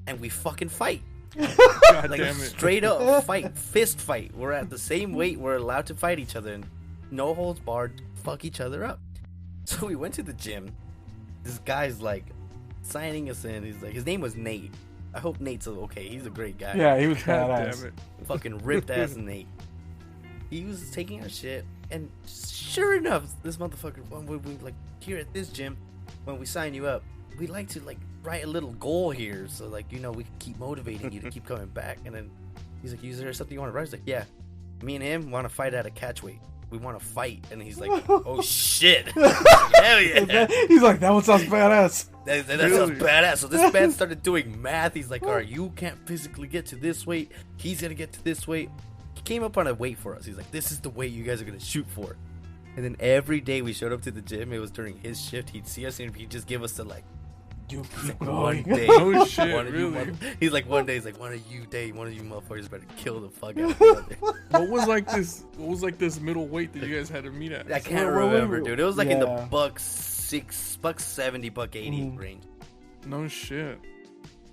Speaker 4: and we fucking fight.
Speaker 1: God
Speaker 4: Like
Speaker 1: damn it.
Speaker 4: straight up fight, fist fight. We're at the same weight. We're allowed to fight each other and no holds barred. Fuck each other up. So we went to the gym. This guy's like signing us in. He's like, his name was Nate. I hope Nate's okay. He's a great guy.
Speaker 3: Yeah, he was
Speaker 1: God
Speaker 3: badass.
Speaker 1: damn it.
Speaker 4: Fucking ripped ass Nate. He was taking our shit, and sure enough, this motherfucker. When we like here at this gym, when we sign you up, we like to like write a little goal here, so like you know we can keep motivating you to keep coming back. And then he's like, "Is there something you want to write?" He's like, "Yeah, me and him want to fight at a catch weight. We want to fight." And he's like, "Oh shit, hell yeah!"
Speaker 3: He's like, that one sounds badass.
Speaker 4: That
Speaker 1: Really?
Speaker 4: sounds badass. So this man started doing math. He's like, all right, you can't physically get to this weight. He's going to get to this weight. He came up on a weight for us. He's like, this is the weight you guys are going to shoot for. And then every day we showed up to the gym, it was during his shift. He'd see us and he'd just give us the like,
Speaker 3: You keep
Speaker 4: one
Speaker 3: going.
Speaker 4: day.
Speaker 1: Oh, shit,
Speaker 4: one of you
Speaker 1: really?
Speaker 4: he's like, one day, he's like, one of you motherfuckers better kill the fuck out of the other.
Speaker 1: What was like this middle weight that you guys had to meet at?
Speaker 4: I can't
Speaker 3: Wait,
Speaker 4: remember, dude. It was like in the
Speaker 3: Yeah.
Speaker 4: $6, $70, $80 range.
Speaker 1: No shit.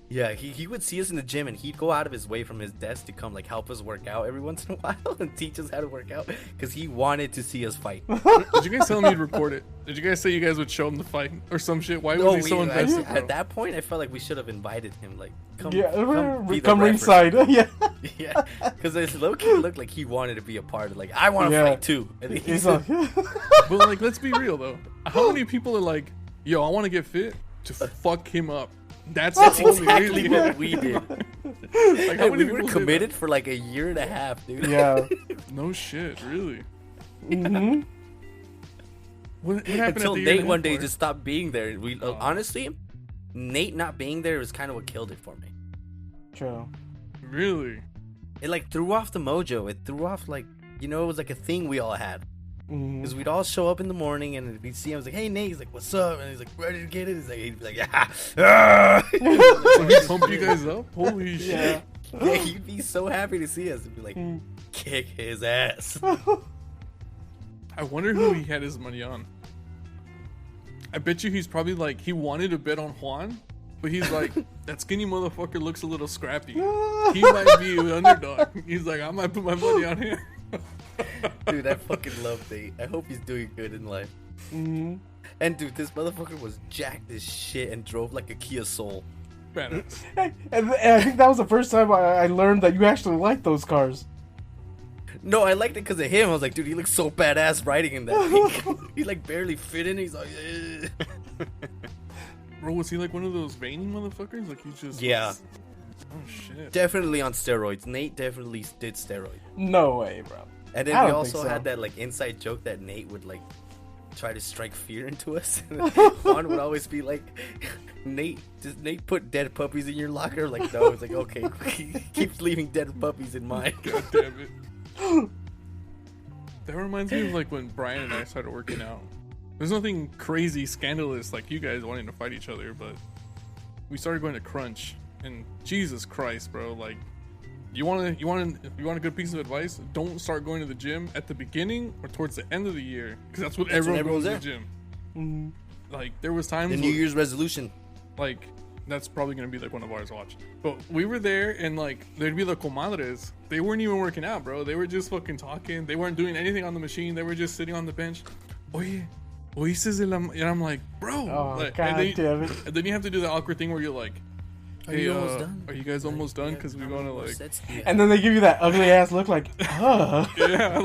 Speaker 4: Yeah, he would see us in the gym and he'd go out of his way from his desk to come like help us work out every once in a while and teach us how to work out because he wanted to see us fight.
Speaker 1: Did you guys tell him you'd record it? Did you guys say you guys would show him the fight or some shit? Why was he so invested, bro?
Speaker 4: At that point, I felt like we should have invited him. Like, come,
Speaker 3: Yeah,
Speaker 4: be the
Speaker 3: come
Speaker 4: referee.
Speaker 3: ringside. Yeah.
Speaker 4: Yeah, because it looked like he wanted to be a part of. Like, I want to
Speaker 3: Yeah.
Speaker 4: fight too. And
Speaker 3: He's like,
Speaker 1: But like, let's be real though. How many people are like, "Yo, I want to get fit to fuck him up"? That's the only
Speaker 4: exactly
Speaker 1: reason.
Speaker 4: what we did.
Speaker 1: Like,
Speaker 4: Hey,
Speaker 1: how
Speaker 4: we
Speaker 1: many
Speaker 4: were
Speaker 1: people say
Speaker 4: committed for like a year and a half, dude.
Speaker 3: yeah.
Speaker 1: that? No shit, really.
Speaker 3: hmm
Speaker 1: What happened
Speaker 4: Until
Speaker 1: at the
Speaker 4: Nate one day
Speaker 1: part?
Speaker 4: just stopped being there. We honestly, Nate not being there is kind of what killed it for me.
Speaker 3: True.
Speaker 1: Really?
Speaker 4: It like threw off the mojo. It threw off like it was like a thing we all had.
Speaker 3: Mhm.
Speaker 4: Because we'd all show up in the morning and we'd see him. I was like, "Hey Nate," he's like, "What's up?" And he's like, "Ready to get it?" He's like, he'd be like, "Yeah."
Speaker 1: So he pumped you guys up? Holy shit!
Speaker 4: Yeah, he'd be so happy to see us. He'd be like,
Speaker 3: Mm.
Speaker 4: "Kick his ass."
Speaker 1: I wonder who he had his money on. I bet you he's probably like he wanted to bet on Juan, but he's like that skinny motherfucker looks a little scrappy. He might be an underdog. He's like I might put my money on him.
Speaker 4: Dude, I fucking love Nate. I hope he's doing good in life.
Speaker 3: Mhm.
Speaker 4: And dude, this motherfucker was jacked as shit and drove like a Kia Soul.
Speaker 1: Badass.
Speaker 3: And I think that was the first time I learned that you actually like those cars.
Speaker 4: No, I liked it because of him. I was like, dude, he looks so badass riding in that thing. He like barely fit in. He's like,
Speaker 1: Bro, was he like one of those veiny motherfuckers? Like he's just
Speaker 4: yeah.
Speaker 1: Oh shit.
Speaker 4: Definitely on steroids. Nate definitely did steroids.
Speaker 3: No way, bro.
Speaker 4: And
Speaker 3: I
Speaker 4: then we
Speaker 3: don't
Speaker 4: also
Speaker 3: think so.
Speaker 4: had that like inside joke that Nate would like try to strike fear into us. Juan would always be like, Nate, does Nate put dead puppies in your locker? Like, no. It's like, okay, he keeps leaving dead puppies in mine.
Speaker 1: God damn it. That reminds me of like when Brian and I started working out. There's nothing crazy scandalous like you guys wanting to fight each other, but we started going to Crunch, and Jesus Christ, bro, like you want a good piece of advice? Don't start going to the gym at the beginning or towards the end of the year, because that's when everyone goes to the gym.
Speaker 3: Mm-hmm.
Speaker 1: Like there was times
Speaker 4: The New Year's resolution.
Speaker 1: like that's probably gonna be like one of ours. Watch, but we were there and like there'd be the comadres. They weren't even working out, bro. They were just fucking talking. They weren't doing anything on the machine. They were just sitting on the bench. Oye, oíste and I'm like, bro.
Speaker 3: Oh,
Speaker 1: like,
Speaker 3: God damn it.
Speaker 1: And then you have to do the awkward thing where you're like,
Speaker 4: Are
Speaker 1: hey,
Speaker 4: you almost done?
Speaker 1: Are you guys almost done? Because we want to like,
Speaker 3: And then they give you that ugly ass look like,
Speaker 1: yeah,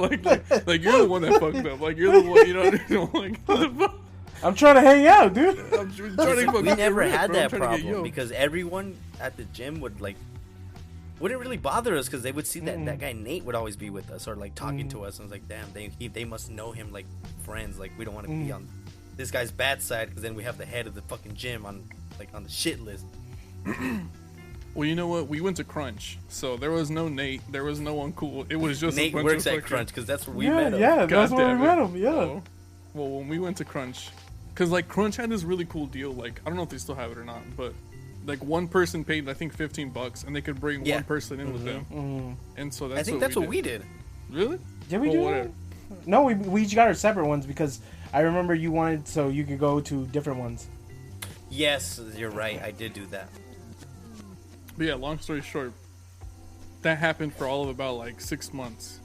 Speaker 1: like you're the one that fucked up. Like you're the one, you know, like what the fuck?
Speaker 3: I'm trying to hang out, dude.
Speaker 1: I'm trying to fucking
Speaker 4: We never
Speaker 1: get
Speaker 4: had
Speaker 1: bro. I'm
Speaker 4: that
Speaker 1: trying to get
Speaker 4: problem
Speaker 1: yo.
Speaker 4: because everyone at the gym would like wouldn't really bother us because they would see that guy Nate would always be with us or like talking to us, and I was like, damn, they must know him like friends. Like we don't want to be on this guy's bad side because then we have the head of the fucking gym on the shit list.
Speaker 1: Well, you know what? We went to Crunch, so there was no Nate. There was no one cool. It was just
Speaker 4: Nate
Speaker 1: a bunch
Speaker 4: works
Speaker 1: of
Speaker 4: at
Speaker 1: fucking-
Speaker 4: Crunch because that's where we
Speaker 3: Yeah,
Speaker 4: met him.
Speaker 3: yeah,
Speaker 1: God
Speaker 3: that's where
Speaker 1: damn
Speaker 3: we
Speaker 1: it.
Speaker 3: met him. Yeah.
Speaker 1: Oh. Well, when we went to Crunch, because like Crunch had this really cool deal. Like I don't know if they still have it or not, but like one person paid I think $15, and they could bring
Speaker 4: Yeah.
Speaker 1: one person in with them. And so that's
Speaker 4: I think that's what we did.
Speaker 1: Really?
Speaker 3: Did we
Speaker 1: Well,
Speaker 3: do
Speaker 1: whatever.
Speaker 3: that? No, we each got our separate ones because I remember you wanted so you could go to different ones.
Speaker 4: Yes, you're right. I did do that.
Speaker 1: But yeah, long story short, that happened for all of about like 6 months.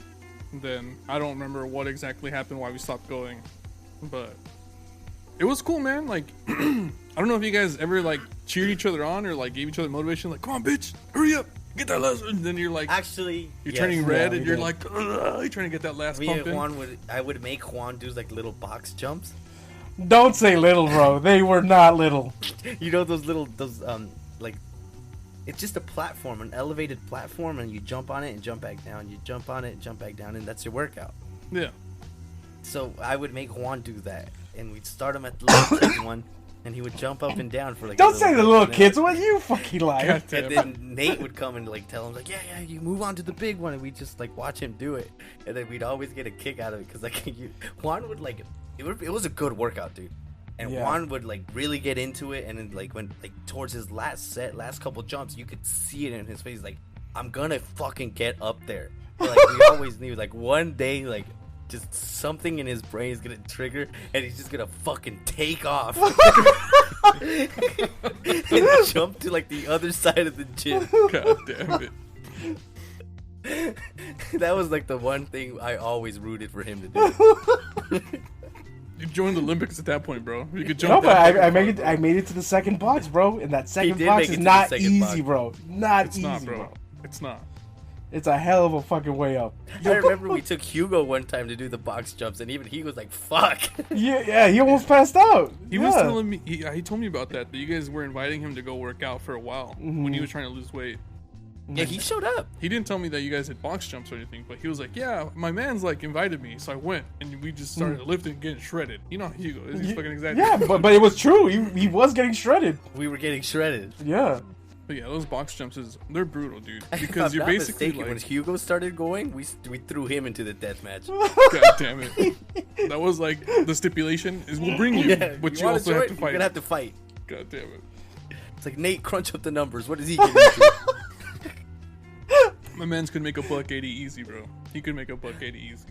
Speaker 1: Then I don't remember what exactly happened, why we stopped going, but it was cool, man. Like I don't know if you guys ever like cheered each other on or like gave each other motivation, like "Come on, bitch, hurry up, get that last." And then you're like,
Speaker 4: Actually,
Speaker 1: you're
Speaker 4: yes.
Speaker 1: turning red,
Speaker 3: Yeah,
Speaker 1: and
Speaker 3: we
Speaker 1: you're
Speaker 3: did.
Speaker 1: like, "Ugh," you're trying to get that last
Speaker 4: Me
Speaker 1: pump
Speaker 4: and
Speaker 1: in.
Speaker 4: Juan I would make Juan do like little box jumps.
Speaker 3: Don't say little, bro. They were not little.
Speaker 4: You know those like it's just a platform, an elevated platform, and you jump on it and jump back down. You jump on it and jump back down, and that's your workout.
Speaker 1: Yeah,
Speaker 4: So I would make Juan do that, and we'd start him at the little kid one, and he would jump up and down for like.
Speaker 3: Don't
Speaker 4: a
Speaker 3: say the
Speaker 4: bit,
Speaker 3: little
Speaker 4: and then-
Speaker 3: kids. What you fucking lie?
Speaker 1: God damn
Speaker 4: And
Speaker 1: it.
Speaker 4: then Nate would come and like tell him like, yeah, you move on to the big one, and we just like watch him do it, and then we'd always get a kick out of it because like Juan would like it was a good workout, dude. And
Speaker 3: Yeah.
Speaker 4: Juan would like really get into it, and then like when like towards his last couple jumps, you could see it in his face, like I'm gonna fucking get up there. But, like we always knew, like one day, like just something in his brain is gonna trigger, and he's just gonna fucking take off and jump to like the other side of the gym.
Speaker 1: God damn it.
Speaker 4: That was like the one thing I always rooted for him to do.
Speaker 1: You joined the Olympics at that point, bro. You could jump.
Speaker 3: No, but
Speaker 1: that
Speaker 3: I
Speaker 1: fucking
Speaker 3: made it.
Speaker 1: far,
Speaker 3: I made it to the second box, bro. And that second
Speaker 4: did
Speaker 3: box
Speaker 4: make it
Speaker 3: is
Speaker 4: to the
Speaker 3: not
Speaker 4: second
Speaker 3: easy,
Speaker 4: box.
Speaker 3: bro. Not
Speaker 1: It's
Speaker 3: easy,
Speaker 1: not,
Speaker 3: bro.
Speaker 1: bro. It's not.
Speaker 3: It's a hell of a fucking way up.
Speaker 4: I remember we took Hugo one time to do the box jumps, and even he was like, "Fuck."
Speaker 3: Yeah, he almost passed out.
Speaker 1: He
Speaker 3: Yeah.
Speaker 1: was telling me. He told me about that you guys were inviting him to go work out for a while when he was trying to lose weight.
Speaker 4: Yeah, he showed up.
Speaker 1: He didn't tell me that you guys had box jumps or anything, but he was like, "Yeah, my man's like invited me, so I went, and we just started lifting, getting shredded." You know how Hugo is. He's fucking exaggerating.
Speaker 3: Yeah, but it was true. He was getting shredded.
Speaker 4: We were getting shredded.
Speaker 3: Yeah.
Speaker 1: But yeah, those box jumps they're brutal, dude.
Speaker 4: If
Speaker 1: Because
Speaker 4: I'm
Speaker 1: you're
Speaker 4: not
Speaker 1: basically
Speaker 4: mistaken,
Speaker 1: like,
Speaker 4: when Hugo started going, we threw him into the death match.
Speaker 1: God damn it. That was like the stipulation is we'll bring you, but you
Speaker 4: wanna
Speaker 1: also have
Speaker 4: join?
Speaker 1: to
Speaker 4: You're
Speaker 1: fight.
Speaker 4: gonna have to fight.
Speaker 1: God damn it.
Speaker 4: It's like Nate, crunch up the numbers. What does he get into?
Speaker 1: My man's could make a $180 easy, bro. He could make a $180 easy.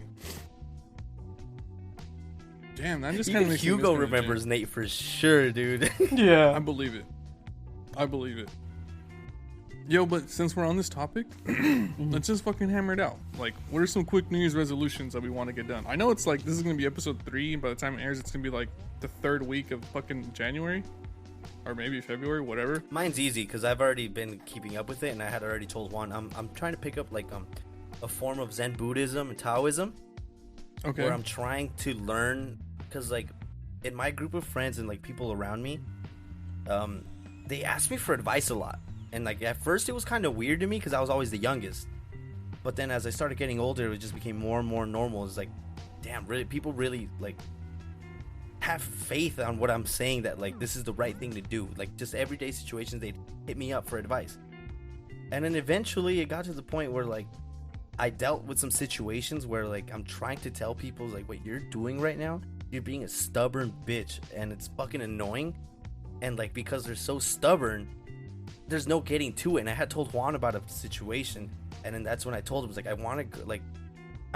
Speaker 1: Damn, that just kind
Speaker 4: Even
Speaker 1: of makes me
Speaker 4: Hugo
Speaker 1: miss going to the
Speaker 4: remembers
Speaker 1: gym.
Speaker 4: Nate for sure, dude.
Speaker 1: I
Speaker 3: Yeah.
Speaker 1: believe it. I believe it. Yo, but since we're on this topic, let's just fucking hammer it out. Like, what are some quick New Year's resolutions that we want to get done? I know it's like, this is going to be episode 3, and by the time it airs, it's going to be like the 3rd week of fucking January. or maybe February, whatever.
Speaker 4: Mine's easy because I've already been keeping up with it, and I had already told Juan I'm trying to pick up like a form of Zen Buddhism and Taoism,
Speaker 1: Okay.
Speaker 4: where I'm trying to learn, because like in my group of friends and like people around me, they ask me for advice a lot, and like at first it was kind of weird to me because I was always the youngest, but then as I started getting older, it just became more and more normal. It's like, damn, really, people really like have faith on what I'm saying, that like this is the right thing to do. Like just everyday situations, they'd hit me up for advice. And then eventually it got to the point where like I dealt with some situations where like I'm trying to tell people like what you're doing right now, you're being a stubborn bitch, and it's fucking annoying. And like because they're so stubborn, there's no getting to it. And I had told Juan about a situation, and then that's when I told him, was like, I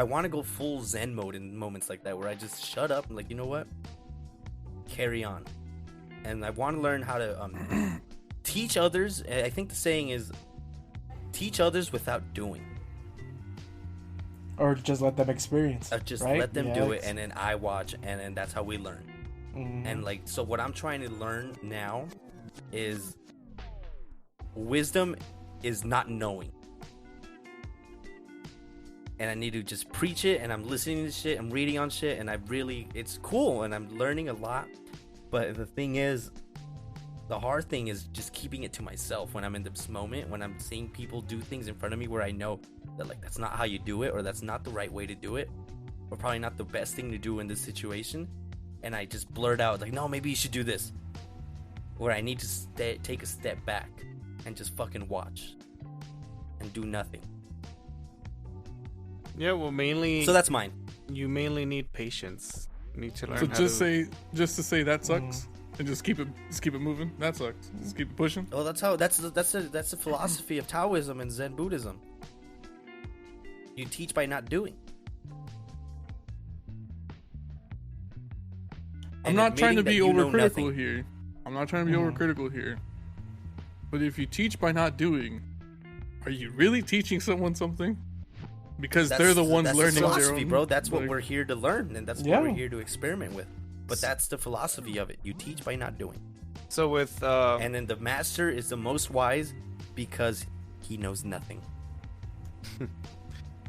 Speaker 4: want to go full Zen mode in moments like that, where I just shut up and like, you know what, carry on. And I want to learn how to teach others. I think the saying is teach others without doing,
Speaker 3: Or just let them experience.
Speaker 4: just
Speaker 3: right?
Speaker 4: let them
Speaker 3: Yeah,
Speaker 4: do it,
Speaker 3: it's-
Speaker 4: and then I watch, and then that's how we learn.
Speaker 3: Mhm.
Speaker 4: And like, so what I'm trying to learn now is wisdom is not knowing. And I need to just preach it, and I'm listening to shit, I'm reading on shit, and it's cool, and I'm learning a lot. But the thing is, the hard thing is just keeping it to myself when I'm in this moment, when I'm seeing people do things in front of me where I know that like that's not how you do it, or that's not the right way to do it, or probably not the best thing to do in this situation. And I just blurt out like, no, maybe you should do this, where I need to take a step back and just fucking watch and do nothing.
Speaker 2: Yeah, well, mainly.
Speaker 4: So that's mine.
Speaker 2: You mainly need patience. You need to learn
Speaker 1: So
Speaker 2: how
Speaker 1: just to say that sucks, and just keep it moving. That sucks. Just keep it pushing.
Speaker 4: Well, that's the philosophy of Taoism and Zen Buddhism. You teach by not doing.
Speaker 1: I'm
Speaker 4: And
Speaker 1: not trying to
Speaker 4: admitting
Speaker 1: be
Speaker 4: that you know
Speaker 1: overcritical
Speaker 4: nothing.
Speaker 1: here. I'm not trying to be overcritical here. But if you teach by not doing, are you really teaching someone something? Because they're the ones
Speaker 4: that's
Speaker 1: learning
Speaker 4: the
Speaker 1: their
Speaker 4: philosophy,
Speaker 1: own.
Speaker 4: bro. That's what
Speaker 1: like-
Speaker 4: we're here to learn, and that's
Speaker 3: Yeah.
Speaker 4: what we're here to experiment with. But that's the philosophy of it. You teach by not doing.
Speaker 2: So with
Speaker 4: And then the master is the most wise because he knows nothing.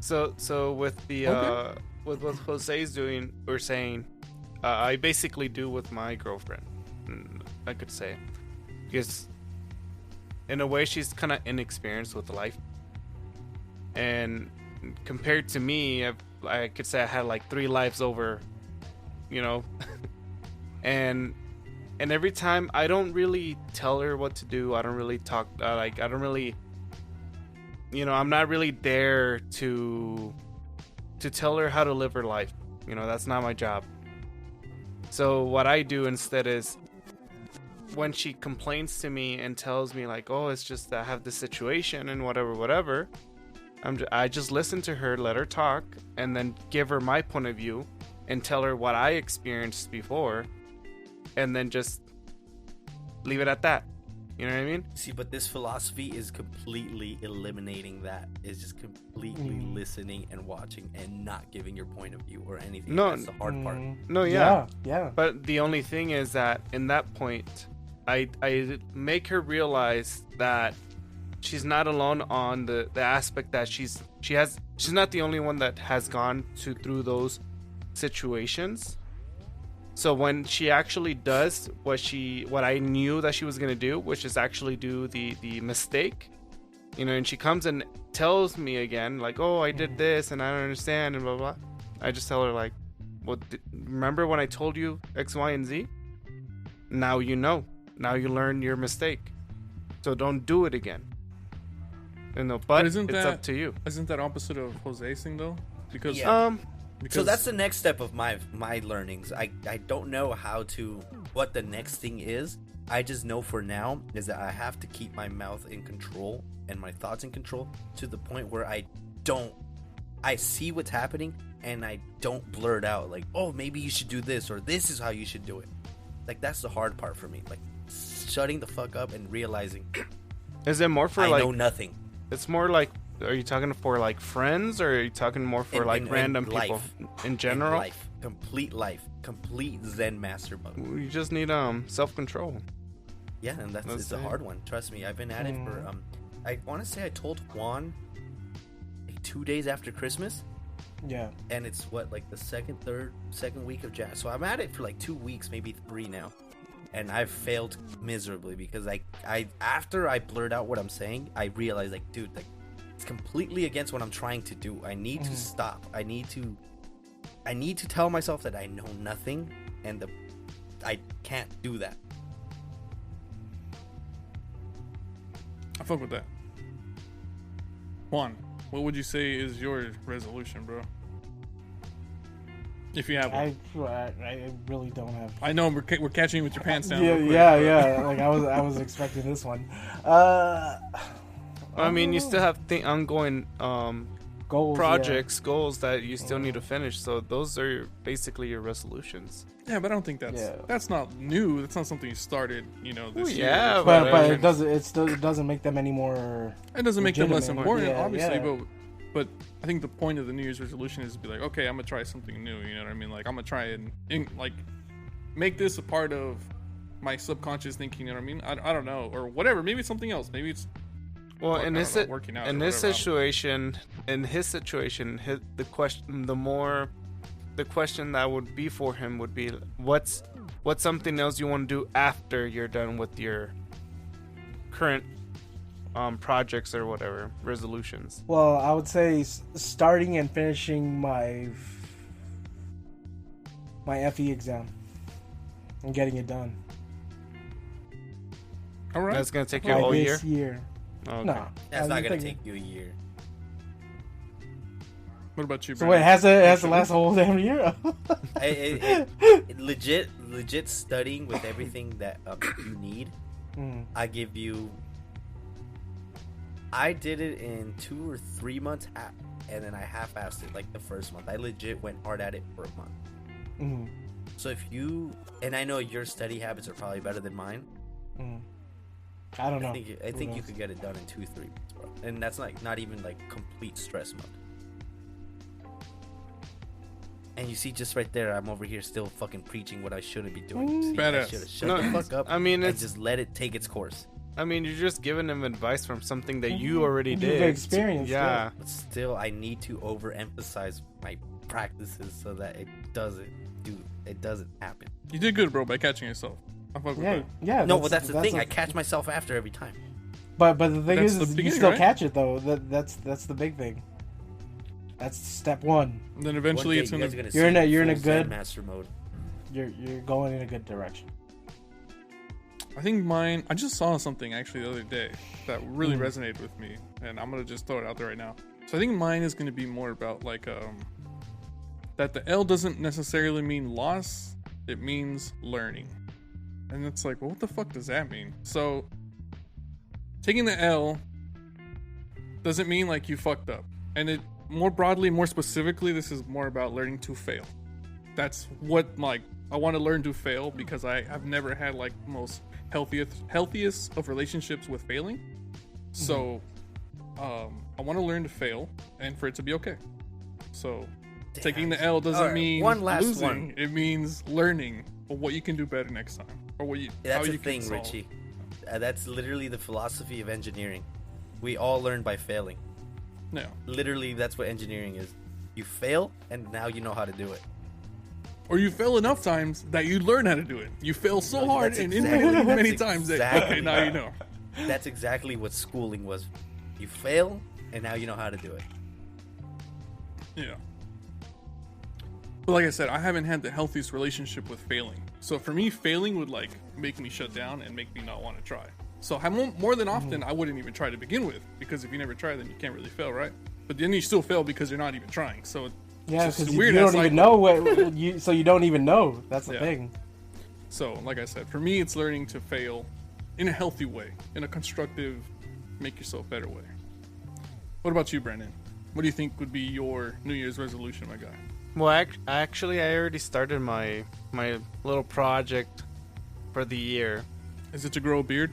Speaker 2: so with the
Speaker 1: Okay.
Speaker 2: with what Jose's doing or saying, I basically do with my girlfriend. I could say, because in a way she's kind of inexperienced with life, and compared to me, I could say I had like 3 lives over, you know. and every time I don't really tell her what to do. I don't really talk I don't really, you know, I'm not really there to tell her how to live her life. You know, that's not my job. So what I do instead is, when she complains to me and tells me like, oh, it's just that I have this situation and whatever, I just listen to her, let her talk, and then give her my point of view and tell her what I experienced before, and then just leave it at that. You know what I mean?
Speaker 4: See, but this philosophy is completely eliminating that. It's just completely listening and watching and not giving your point of view or anything.
Speaker 2: No,
Speaker 4: That's the hard part.
Speaker 2: No, yeah.
Speaker 3: Yeah.
Speaker 2: But the only thing is that in that point, I make her realize that she's not alone on the aspect that she's not the only one that has gone through those situations. So when she actually does what I knew that she was gonna do, which is actually do the mistake, you know, and she comes and tells me again like, oh, I did this and I don't understand and blah blah. I just tell her like, well, remember when I told you X, Y, and Z? Now you know. Now you learn your mistake. So don't do it again. You know, but it's up to you.
Speaker 1: Isn't that opposite of Jose's thing though? Because
Speaker 4: Yeah.
Speaker 1: because
Speaker 4: So that's the next step of my learnings. I don't know what the next thing is. I just know for now is that I have to keep my mouth in control and my thoughts in control to the point where I see what's happening and I don't blurt out like, oh, maybe you should do this, or this is how you should do it. Like, that's the hard part for me. Like, shutting the fuck up and realizing
Speaker 2: Is it more for
Speaker 4: I
Speaker 2: like?
Speaker 4: know nothing.
Speaker 2: It's more like. Are you talking for like friends, or are you talking more for like random people
Speaker 4: life.
Speaker 2: in general?
Speaker 4: Life, complete Zen master mode.
Speaker 2: You just need self-control.
Speaker 4: Yeah, and
Speaker 2: Let's
Speaker 4: it's a
Speaker 2: see.
Speaker 4: hard one. Trust me, I've been at it for I want to say I told Juan like 2 days after Christmas,
Speaker 3: Yeah.
Speaker 4: and it's what, like the second week of Jan. So I'm at it for like 2 weeks, maybe 3 now, and I've failed miserably because I after I blurt out what I'm saying, I realize like, dude, like it's completely against what I'm trying to do. I need to stop. I need to tell myself that I know nothing, and I can't do that.
Speaker 1: I fuck with that. Juan, what would you say is your resolution, bro? If you have one.
Speaker 3: I really don't have.
Speaker 1: I know we're catching you with your pants down.
Speaker 3: Yeah,
Speaker 1: real quick,
Speaker 3: yeah,
Speaker 1: but-
Speaker 3: yeah. Like I was expecting this one.
Speaker 2: I mean, you still have ongoing
Speaker 3: goals,
Speaker 2: projects, goals that you still need to finish. So those are basically your resolutions.
Speaker 1: Yeah, but I don't think that's not new. That's not something you started, this year.
Speaker 2: yeah,
Speaker 3: But
Speaker 2: but
Speaker 3: it doesn't make them any more.
Speaker 1: It doesn't make them less
Speaker 3: legitimate.
Speaker 1: important,
Speaker 3: Yeah,
Speaker 1: obviously,
Speaker 3: yeah.
Speaker 1: but I think the point of the New Year's resolution is to be like, okay, I'm gonna try something new. You know what I mean? Like I'm gonna try and like make this a part of my subconscious thinking. You know what I mean? I don't know, or whatever. Maybe it's something else. Maybe it's
Speaker 2: well,
Speaker 1: fuck,
Speaker 2: in
Speaker 1: I
Speaker 2: his
Speaker 1: don't know, working out
Speaker 2: in
Speaker 1: or
Speaker 2: this
Speaker 1: whatever.
Speaker 2: situation, the question that would be for him would be, what's something else you want to do after you're done with your current projects or whatever resolutions?
Speaker 3: Well, I would say starting and finishing my FE exam and getting it done.
Speaker 1: All right.
Speaker 2: That's gonna take you a
Speaker 3: By
Speaker 2: whole year.
Speaker 3: this year.
Speaker 2: Okay.
Speaker 3: No,
Speaker 4: That's
Speaker 3: I
Speaker 4: not gonna
Speaker 3: think-
Speaker 4: take you a year.
Speaker 1: What about you,
Speaker 3: So
Speaker 1: Brandon?
Speaker 3: wait, has to last a whole damn year?
Speaker 4: Legit studying with everything that you need. I give you. I did it in 2 or 3 months, and then I half-assed it like the first month. I legit went hard at it for a month. So if you, and I know your study habits are probably better than mine.
Speaker 3: I don't know.
Speaker 4: I think you could get it done in 2-3 months, bro. And that's not even like complete stress mode. And you see, just right there, I'm over here still fucking preaching what I shouldn't be doing. You see, I
Speaker 1: Badass.
Speaker 4: should have shut
Speaker 2: No,
Speaker 4: the fuck up.
Speaker 2: I mean,
Speaker 4: and
Speaker 2: it's-
Speaker 4: just let it take its course.
Speaker 2: I mean, you're just giving him advice from something that you already
Speaker 3: You've
Speaker 2: did.
Speaker 3: experienced,
Speaker 2: Yeah.
Speaker 4: But still, I need to overemphasize my practices so that it doesn't happen.
Speaker 1: You did good, bro, by catching yourself. I fuck with
Speaker 3: Yeah,
Speaker 1: that.
Speaker 3: yeah.
Speaker 4: No, but that's the thing.
Speaker 3: a-
Speaker 4: I catch myself after every time.
Speaker 3: But the thing
Speaker 1: That's
Speaker 3: is
Speaker 1: the
Speaker 3: you
Speaker 1: beginning,
Speaker 3: still
Speaker 1: right?
Speaker 3: catch it though. That's the big thing. That's step one.
Speaker 1: And then eventually
Speaker 4: One
Speaker 1: it's
Speaker 4: day you
Speaker 1: gonna.
Speaker 4: guys are gonna
Speaker 3: You're in
Speaker 4: see
Speaker 3: a- you're in a
Speaker 4: full Zen
Speaker 3: good-
Speaker 4: master mode.
Speaker 3: You're going in a good direction.
Speaker 1: I think mine. I just saw something actually the other day that really resonated with me, and I'm gonna just throw it out there right now. So I think mine is gonna be more about like that the L doesn't necessarily mean loss; it means learning. And it's like, well, what the fuck does that mean? So taking the L doesn't mean like you fucked up, and it more broadly, more specifically, this is more about learning to fail. That's what like I want to learn to fail because I have never had like most healthiest of relationships with failing. So I want to learn to fail and for it to be okay. So taking the L doesn't
Speaker 4: Alright,
Speaker 1: mean
Speaker 4: one last
Speaker 1: losing.
Speaker 4: one.
Speaker 1: It means learning what you can do better next time, or what you how
Speaker 4: That's
Speaker 1: you
Speaker 4: the thing,
Speaker 1: can solve.
Speaker 4: Richie. That's literally the philosophy of engineering. We all learn by failing.
Speaker 1: No,
Speaker 4: Literally, that's what engineering is. You fail, and now you know how to do it.
Speaker 1: or you fail enough times that you learn how to do it. You fail so hard
Speaker 4: That's
Speaker 1: and
Speaker 4: exactly-
Speaker 1: many
Speaker 4: that's
Speaker 1: times that
Speaker 4: exactly
Speaker 1: okay, now you know.
Speaker 4: That's exactly what schooling was. You fail, and now you know how to do it.
Speaker 1: Yeah. But like I said, I haven't had the healthiest relationship with failing. So for me, failing would like make me shut down and make me not want to try. So more than often, I wouldn't even try to begin with, because if you never try, then you can't really fail, right? But then you still fail because you're not even trying. So it's
Speaker 3: Yeah,
Speaker 1: just
Speaker 3: because
Speaker 1: a
Speaker 3: you
Speaker 1: weird
Speaker 3: don't
Speaker 1: ass
Speaker 3: even
Speaker 1: cycle.
Speaker 3: know what you. So you don't even know. That's the
Speaker 1: Yeah.
Speaker 3: thing.
Speaker 1: So like I said, for me, it's learning to fail in a healthy way, in a constructive, make yourself better way. What about you, Brandon? What do you think would be your New Year's resolution, my guy?
Speaker 2: Well, actually, I already started my little project for the year.
Speaker 1: Is it to grow a beard?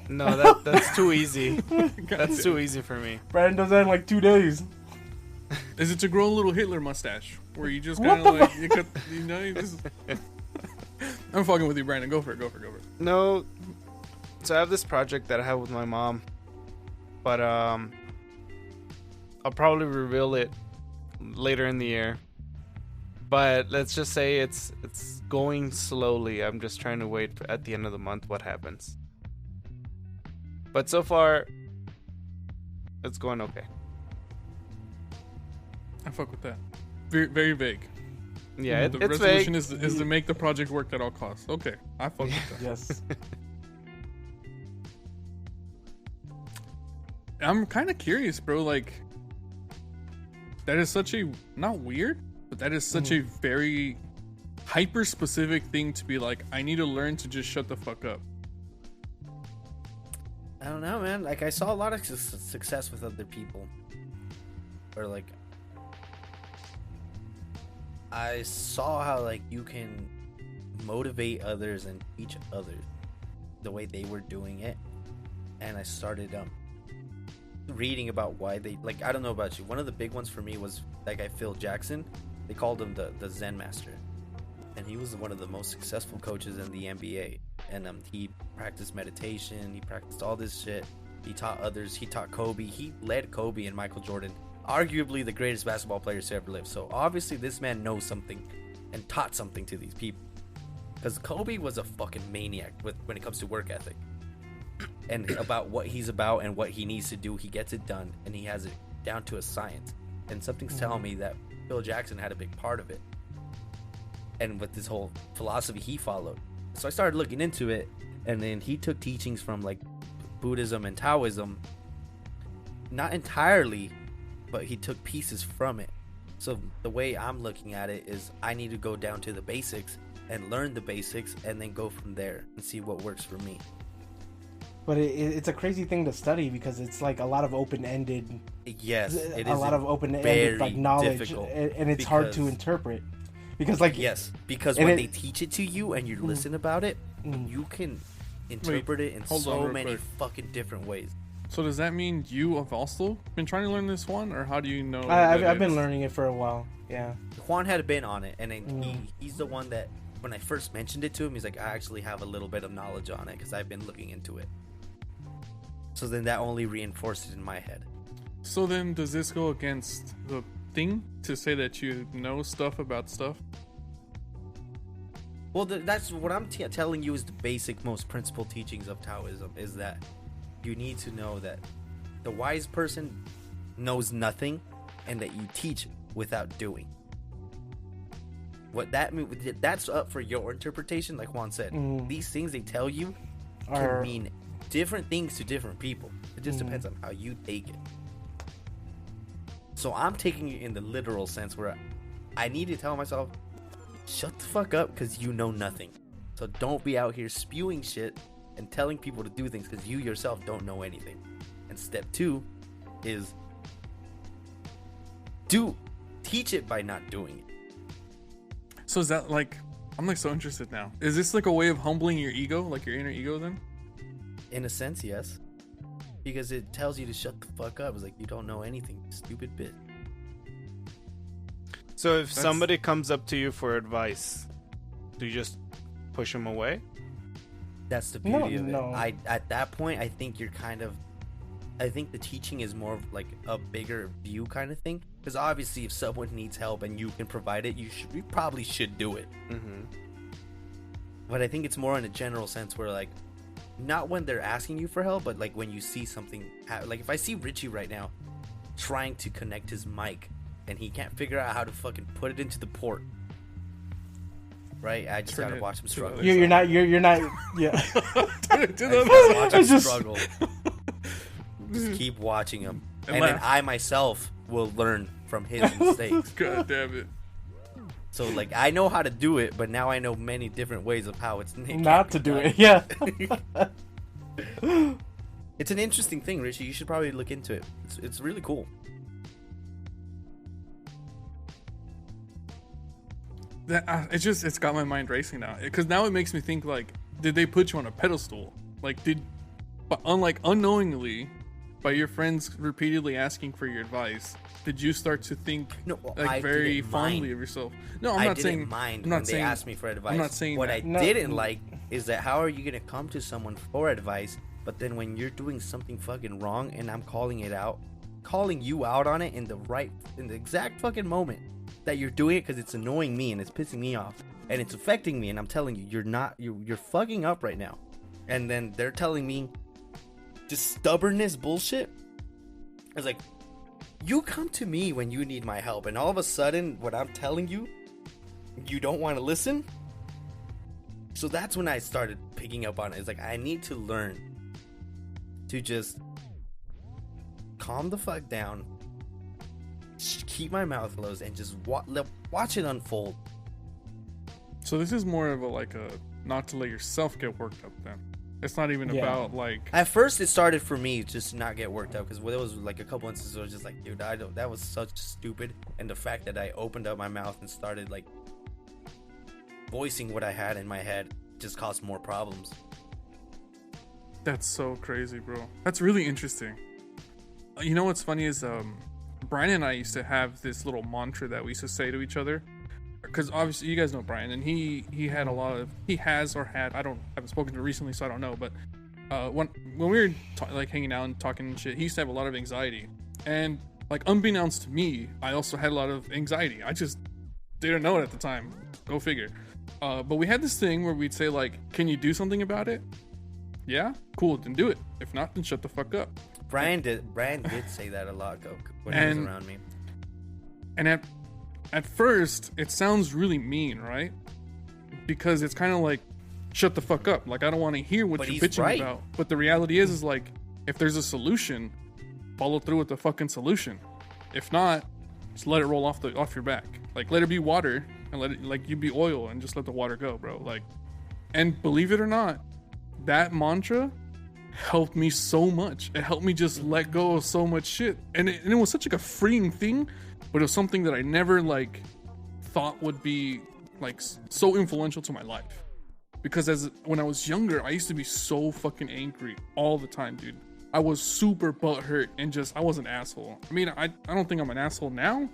Speaker 2: No, that's too easy. That's too easy for me.
Speaker 3: Brandon does that in like 2 days.
Speaker 1: Is it to grow a little Hitler mustache, where you just
Speaker 3: What
Speaker 1: kind of
Speaker 3: the
Speaker 1: like you cut, you just. I'm fucking with you, Brandon. Go for it.
Speaker 2: No, So I have this project that I have with my mom, but I'll probably reveal it later in the year. But let's just say it's going slowly. I'm just trying to wait for, at the end of the month, what happens. But so far, it's going okay.
Speaker 1: I fuck with that. Very, very vague.
Speaker 2: Yeah,
Speaker 1: The
Speaker 2: it's
Speaker 1: resolution
Speaker 2: vague.
Speaker 1: is to make the project work at all costs. Okay, I fuck with that.
Speaker 3: Yes.
Speaker 1: I'm kind of curious, bro. Like, that is such a, not weird, but that is such a very hyper specific thing to be like, I need to learn to just shut the fuck up.
Speaker 4: I don't know, man. Like, I saw a lot of success with other people. Or, like, I saw how, like, you can motivate others and teach others the way they were doing it. And I started reading about why they, like, I don't know about you. One of the big ones for me was that guy Phil Jackson. They called him the Zen Master. And he was one of the most successful coaches in the NBA. And he practiced meditation. He practiced all this shit. He taught others. He taught Kobe. He led Kobe and Michael Jordan, arguably the greatest basketball players to ever live. So obviously this man knows something and taught something to these people. Because Kobe was a fucking maniac when it comes to work ethic. And about what he's about and what he needs to do, he gets it done. And he has it down to a science. And something's telling me that Phil Jackson had a big part of it. And with this whole philosophy he followed. So I started looking into it. And then he took teachings from, like, Buddhism and Taoism. Not entirely, but he took pieces from it. So the way I'm looking at it is I need to go down to the basics and learn the basics and then go from there and see what works for me.
Speaker 3: But it's a crazy thing to study because it's like a lot of open-ended.
Speaker 4: Yes, it
Speaker 3: a
Speaker 4: is
Speaker 3: lot of open-ended like knowledge, and it's hard to interpret because, like,
Speaker 4: yes, because when they teach it to you and you listen about it, you can interpret it in so many fucking different ways.
Speaker 1: So does that mean you have also been trying to learn this one, or how do you know?
Speaker 3: I've been learning it for a while. Yeah.
Speaker 4: Juan had been on it, and then he's the one that when I first mentioned it to him, he's like, I actually have a little bit of knowledge on it because I've been looking into it. So then that only reinforced it in my head.
Speaker 1: So then does this go against the thing to say that you know stuff about stuff?
Speaker 4: Well, that's what I'm telling you is the basic, most principal teachings of Taoism is that you need to know that the wise person knows nothing and that you teach without doing. What that means, that's up for your interpretation. Like Juan said, these things they tell you can mean different things to different people. It just depends on how you take it. So I'm taking it in the literal sense where I need to tell myself, shut the fuck up because you know nothing. So don't be out here spewing shit and telling people to do things because you yourself don't know anything. And step 2 is teach it by not doing it.
Speaker 1: So is that like, I'm like so interested now. Is this like a way of humbling your ego, like your inner ego then?
Speaker 4: In a sense, yes. Because it tells you to shut the fuck up. It's like, you don't know anything, stupid bitch.
Speaker 2: So if somebody comes up to you for advice, do you just push them away?
Speaker 4: That's the beauty of it.
Speaker 3: No.
Speaker 4: At that point, I think you're I think the teaching is more of like a bigger view kind of thing. Because obviously, if someone needs help and you can provide it, you probably should do it. But I think it's more in a general sense where, like, not when they're asking you for help, but like when you see something like if I see Richie right now trying to connect his mic and he can't figure out how to fucking put it into the port, right? I just gotta watch him struggle.
Speaker 3: You're not yeah.
Speaker 4: Watch him struggle. Just keep watching him, and then I myself will learn from his mistakes.
Speaker 1: God damn it.
Speaker 4: So, like, I know how to do it, but now I know many different ways of how it's
Speaker 3: not to do it. Yeah.
Speaker 4: It's an interesting thing, Richie. You should probably look into it. It's really cool.
Speaker 1: It's got my mind racing now. Because now it makes me think, like, did they put you on a pedestal? Like, unknowingly, by your friends repeatedly asking for your advice, did you start to think very fondly of yourself? No, I'm not saying.
Speaker 4: Mind
Speaker 1: I'm not
Speaker 4: when
Speaker 1: saying
Speaker 4: they asked me for advice.
Speaker 1: I'm not saying
Speaker 4: what
Speaker 1: that.
Speaker 4: I didn't like is that how are you gonna come to someone for advice, but then when you're doing something fucking wrong and I'm calling you out on it in the exact fucking moment that you're doing it because it's annoying me and it's pissing me off and it's affecting me, and I'm telling you you're fucking up right now, and then they're telling me just stubbornness bullshit. It's like, you come to me when you need my help, and all of a sudden what I'm telling you, you don't want to listen. So that's when I started picking up on it. It's like, I need to learn to just calm the fuck down, keep my mouth closed, and just watch it unfold.
Speaker 1: So this is more of a not to let yourself get worked up then. It's not even about like...
Speaker 4: At first it started for me just to not get worked up, because there was like a couple instances where I was just like, dude, that was such stupid. And the fact that I opened up my mouth and started like voicing what I had in my head just caused more problems.
Speaker 1: That's so crazy, bro. That's really interesting. You know what's funny is Brian and I used to have this little mantra that we used to say to each other, because obviously you guys know Brian, and he had he had, I haven't spoken to him recently, so I don't know, but when we were like hanging out and talking and shit, he used to have a lot of anxiety, and like unbeknownst to me, I also had a lot of anxiety. I just didn't know it at the time. Go figure. But we had this thing where we'd say like, can you do something about it? Yeah, cool, then do it. If not, then shut the fuck up.
Speaker 4: Brian did say that a lot when he was around me.
Speaker 1: And at first, it sounds really mean, right? Because it's kind of like, shut the fuck up. Like, I don't want to hear what you're bitching about. But the reality is like, if there's a solution, follow through with the fucking solution. If not, just let it roll off your back. Like, let it be water, and let it, like, you be oil, and just let the water go, bro. Like, and believe it or not, that mantra helped me so much. It helped me just let go of so much shit, and it was such like a freeing thing, but it was something that I never like thought would be like so influential to my life. Because when I was younger, I used to be so fucking angry all the time, dude. I was super butthurt and just I was an asshole. I mean, I don't think I'm an asshole now,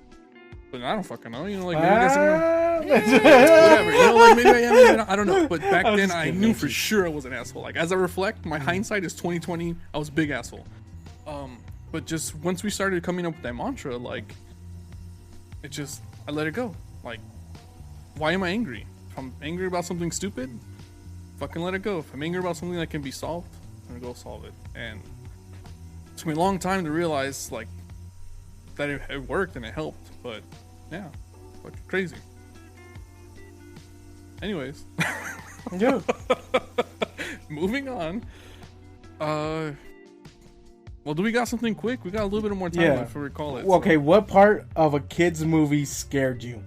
Speaker 1: but I don't fucking know. You know, like maybe that's whatever. You know, like maybe I am. Maybe I don't know. But back then, I knew for sure I was an asshole. Like as I reflect, my hindsight is 2020. I was a big asshole. But just once we started coming up with that mantra, like I let it go. Like, why am I angry? If I'm angry about something stupid, fucking let it go. If I'm angry about something that can be solved, I'm gonna go solve it. And it took me a long time to realize like that it worked and it helped. But yeah, fucking crazy. Anyways,
Speaker 3: Yeah.
Speaker 1: moving on. Well, do we got something quick? We got a little bit more time left before we call it.
Speaker 3: Okay, what part of a kid's movie scared you?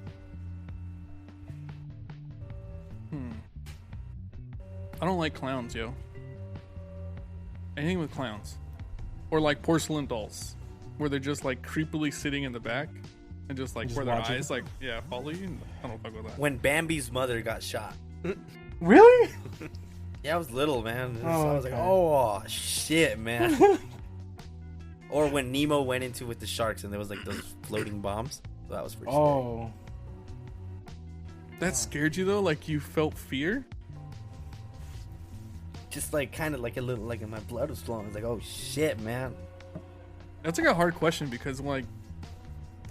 Speaker 1: I don't like clowns, yo. Anything with clowns. Or like porcelain dolls, where they're just like creepily sitting in the back and just like where their
Speaker 3: watching.
Speaker 1: eyes like, follow you. I don't fuck with that.
Speaker 4: When Bambi's mother got shot.
Speaker 3: Really?
Speaker 4: Yeah, I was little, man.
Speaker 3: Oh,
Speaker 4: I was like,
Speaker 3: okay.
Speaker 4: oh, shit, man. Or when Nemo went into with the sharks and there was like those floating bombs. So that was pretty scary.
Speaker 3: Oh.
Speaker 1: That scared you though? Like you felt fear?
Speaker 4: Just like kind of like a little, like my blood was flowing. I was like, oh, shit, man.
Speaker 1: That's like a hard question because like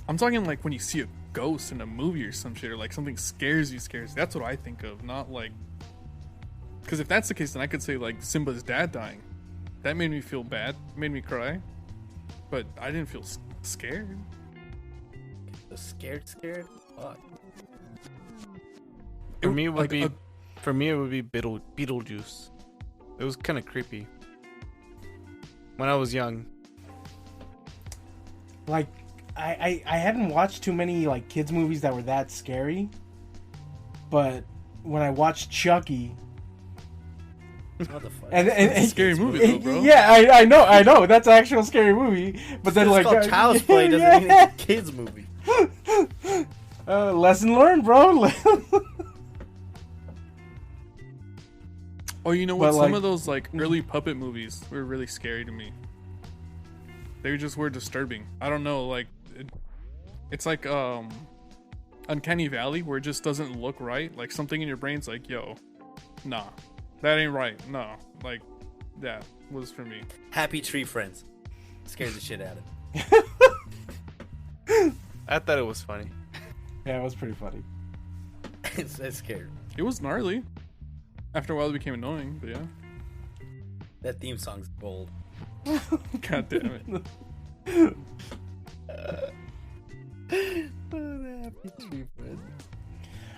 Speaker 1: I'm talking like when you see a ghost in a movie or some shit, or like something scares you. That's what I think of, not like, because if that's the case, then I could say like Simba's dad dying. That made me feel bad, made me cry, but I didn't feel scared.
Speaker 4: Scared? Fuck.
Speaker 2: For me, it would
Speaker 1: like
Speaker 2: be Beetlejuice. It was kind of creepy when I was young.
Speaker 3: Like, I hadn't watched too many like kids movies that were that scary, but when I watched Chucky,
Speaker 4: What the fuck?
Speaker 3: and
Speaker 1: It's a scary movie though, bro.
Speaker 3: Yeah, I know that's an actual scary movie. But then
Speaker 4: It's
Speaker 3: like
Speaker 4: called Child's Play. Doesn't mean it's a kids movie.
Speaker 3: lesson learned, bro.
Speaker 1: Oh, you know what?
Speaker 3: But,
Speaker 1: Some
Speaker 3: like-
Speaker 1: of those like early puppet movies were really scary to me. They just were disturbing. I don't know, like it's like Uncanny Valley, where it just doesn't look right. Like something in your brain's like, yo, nah, That ain't right. No, like that was for me.
Speaker 4: Happy tree friends. Scared the shit out of me.
Speaker 2: I thought it was funny.
Speaker 3: Yeah, it was pretty funny.
Speaker 4: It's scared.
Speaker 1: It was gnarly. After a while, it became annoying. But yeah.
Speaker 4: That theme song's gold.
Speaker 1: God damn it.
Speaker 4: Happy tree friends.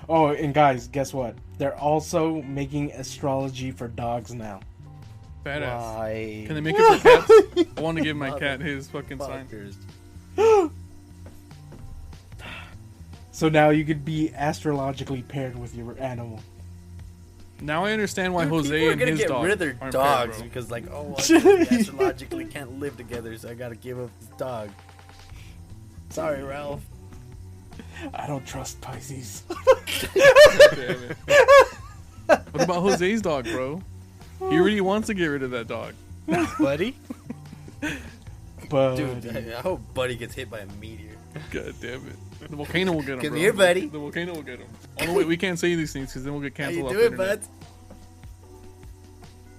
Speaker 3: Oh, and guys, guess what? They're also making astrology for dogs now.
Speaker 1: Badass.
Speaker 4: Why?
Speaker 1: Can they make it for cats? I want to give my cat his fucking sign.
Speaker 4: Fuckers.
Speaker 3: So now you could be astrologically paired with your animal.
Speaker 1: Now I understand why
Speaker 4: Dude,
Speaker 1: Jose
Speaker 4: people are
Speaker 1: and
Speaker 4: gonna
Speaker 1: his
Speaker 4: get
Speaker 1: dog
Speaker 4: rid of their
Speaker 1: aren't
Speaker 4: dogs
Speaker 1: paired, bro.
Speaker 4: because, like, oh, I astrologically can't live together, so I gotta give up this dog. Sorry, Ralph.
Speaker 3: I don't trust Pisces.
Speaker 1: Damn it. What about Jose's dog, bro? He really wants to get rid of that dog.
Speaker 2: Buddy?
Speaker 3: But
Speaker 4: Dude, I hope Buddy gets hit by a meteor.
Speaker 1: God damn it. The volcano will get him,
Speaker 4: Come
Speaker 1: bro.
Speaker 4: here, buddy.
Speaker 1: The volcano will get him. Oh, no, wait, we can't say these things because then we'll get
Speaker 4: How
Speaker 1: canceled
Speaker 4: you
Speaker 1: off
Speaker 4: doing,
Speaker 1: the
Speaker 4: bud?
Speaker 1: internet.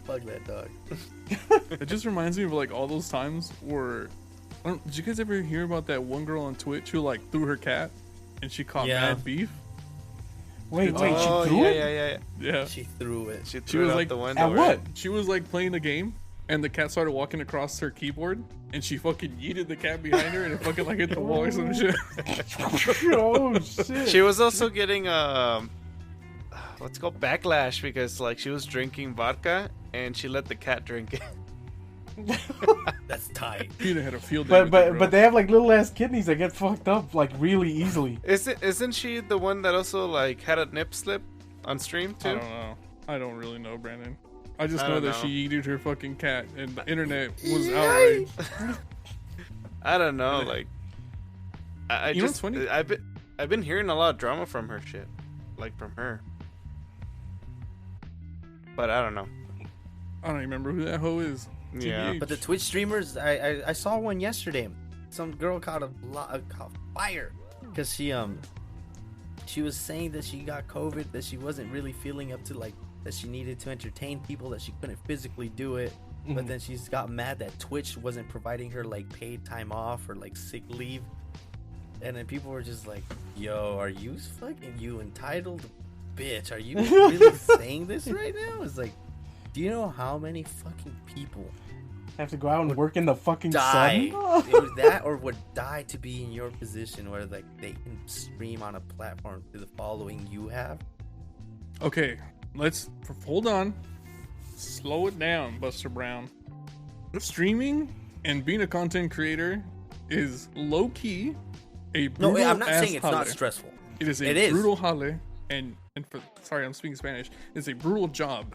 Speaker 4: Fuck that dog.
Speaker 1: It just reminds me of, like, all those times where... did you guys ever hear about that one girl on Twitch who, like, threw her cat and she caught
Speaker 4: Yeah.
Speaker 1: mad beef?
Speaker 3: wait,
Speaker 1: Oh,
Speaker 3: she threw
Speaker 2: yeah,
Speaker 3: it?
Speaker 2: yeah.
Speaker 1: Yeah.
Speaker 4: She threw it.
Speaker 2: She
Speaker 1: She
Speaker 2: threw
Speaker 1: was
Speaker 2: it out
Speaker 1: like,
Speaker 2: the window.
Speaker 3: At what?
Speaker 1: She was, like, playing a game and the cat started walking across her keyboard and she fucking yeeted the cat behind her and it fucking, like, hit the wall or some shit.
Speaker 3: Oh shit!
Speaker 2: She was also getting what's it called, backlash because like she was drinking vodka and she let the cat drink it.
Speaker 4: That's tight.
Speaker 1: Peter had a field day
Speaker 3: but they have like little ass kidneys that get fucked up like really easily.
Speaker 2: Isn't she the one that also like had a nip slip on stream
Speaker 1: I
Speaker 2: too?
Speaker 1: don't know. I don't really know, Brandon. I just
Speaker 2: I
Speaker 1: know
Speaker 2: don't
Speaker 1: that
Speaker 2: know.
Speaker 1: she yeeted her fucking cat and the internet was outraged.
Speaker 2: I don't know. Like, I
Speaker 1: You know
Speaker 2: just
Speaker 1: what's funny?
Speaker 2: I've been hearing a lot of drama from her shit, like from her. But I don't know.
Speaker 1: I don't remember who that hoe is.
Speaker 2: Yeah.
Speaker 1: TBH.
Speaker 4: But the Twitch streamers, I saw one yesterday. Some girl caught caught fire because she was saying that she got COVID, that she wasn't really feeling up to, like, that she needed to entertain people, that she couldn't physically do it. But then she's got mad that Twitch wasn't providing her like paid time off or like sick leave. And then people were just like, yo, are you entitled bitch? Are you really saying this right now? It's like, do you know how many fucking people
Speaker 3: Have to go out and work in the fucking
Speaker 4: die?
Speaker 3: sun.
Speaker 4: It was that or would die to be in your position where like they can stream on a platform to the following you have?
Speaker 1: Okay, let's hold on. Slow it down, Buster Brown. Streaming and being a content creator is low key a
Speaker 4: No,
Speaker 1: brutal
Speaker 4: I'm not
Speaker 1: ass
Speaker 4: saying it's not
Speaker 1: holiday.
Speaker 4: stressful.
Speaker 1: It is a
Speaker 4: It is.
Speaker 1: brutal holiday, and for sorry, I'm speaking Spanish. It's a brutal job,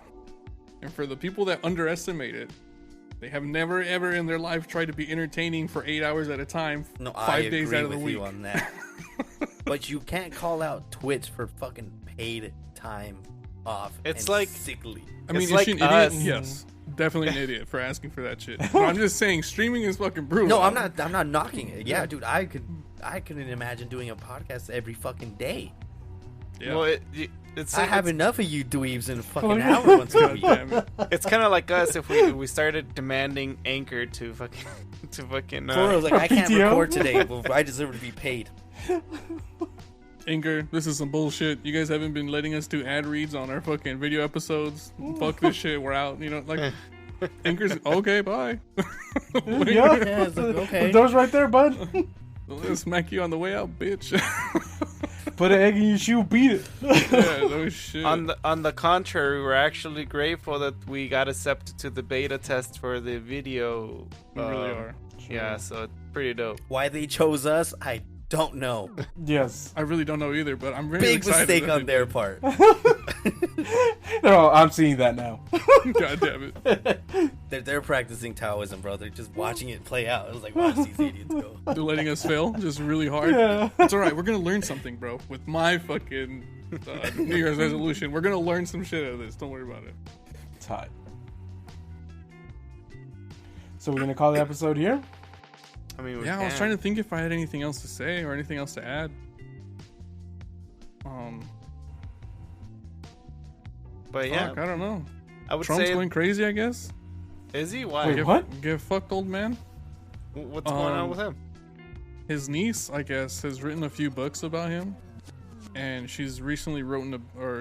Speaker 1: and for the people that underestimate it, they have never ever in their life tried to be entertaining for 8 hours at a time,
Speaker 4: No,
Speaker 1: 5
Speaker 4: I
Speaker 1: days
Speaker 4: agree
Speaker 1: out of the
Speaker 4: with
Speaker 1: week.
Speaker 4: you on that. But you can't call out Twitch for fucking paid time off.
Speaker 2: It's
Speaker 4: and
Speaker 2: like-
Speaker 4: sick leave.
Speaker 1: I mean,
Speaker 2: It's
Speaker 1: is
Speaker 2: like
Speaker 1: she an idiot?
Speaker 2: us.
Speaker 1: Yes, definitely an idiot for asking for that shit. But I'm just saying, streaming is fucking brutal.
Speaker 4: No, I'm not. I'm not knocking it. Yeah, dude, I couldn't imagine doing a podcast every fucking day.
Speaker 1: Yeah.
Speaker 2: Well, it's
Speaker 4: I
Speaker 2: like,
Speaker 4: have enough of you dweebs in a fucking
Speaker 3: yeah.
Speaker 4: hour once a
Speaker 1: God
Speaker 4: week.
Speaker 1: damn it.
Speaker 2: it's kind of like us if we started demanding Anchor to fucking
Speaker 4: For real, like, I can't
Speaker 3: PTO?
Speaker 4: record today, but I deserve to be paid.
Speaker 1: Anchor, this is some bullshit. You guys haven't been letting us do ad reads on our fucking video episodes. Fuck this shit. We're out. You know, like Anchor's okay. Bye.
Speaker 3: Yeah.
Speaker 4: Yeah, it's like, okay.
Speaker 3: The door's right there, bud.
Speaker 1: I'll smack you on the way out, bitch.
Speaker 3: Put an egg in your shoe, beat it.
Speaker 1: Yeah, no shit.
Speaker 2: On the contrary, we're actually grateful that we got accepted to the beta test for the video.
Speaker 1: We really are.
Speaker 2: Yeah, so it's pretty dope.
Speaker 4: Why they chose us, I don't know.
Speaker 3: Yes.
Speaker 1: I really don't know either, but I'm very
Speaker 4: Big
Speaker 1: excited.
Speaker 4: mistake
Speaker 1: that
Speaker 4: on
Speaker 1: they
Speaker 4: their
Speaker 1: did.
Speaker 4: part.
Speaker 3: No, I'm seeing that now.
Speaker 1: God damn it.
Speaker 4: They're practicing Taoism, bro. They're just watching it play out. It was like, watch these idiots go.
Speaker 1: They're letting us fail just really hard.
Speaker 3: Yeah.
Speaker 1: It's alright. We're going to learn something, bro. With my fucking New Year's resolution. We're going to learn some shit out of this. Don't worry about it.
Speaker 3: It's hot. So we're gonna call the episode here.
Speaker 2: I mean, we
Speaker 1: Yeah, I was
Speaker 2: can.
Speaker 1: trying to think if I had anything else to say or anything else to add.
Speaker 2: But yeah,
Speaker 1: Fuck, I don't know.
Speaker 2: I would
Speaker 1: Trump's
Speaker 2: say,
Speaker 1: going crazy, I guess.
Speaker 2: is he? Why?
Speaker 3: Wait, what?
Speaker 1: Get fucked, old man.
Speaker 2: What's going on with him?
Speaker 1: His niece, I guess, has written a few books about him, and she's recently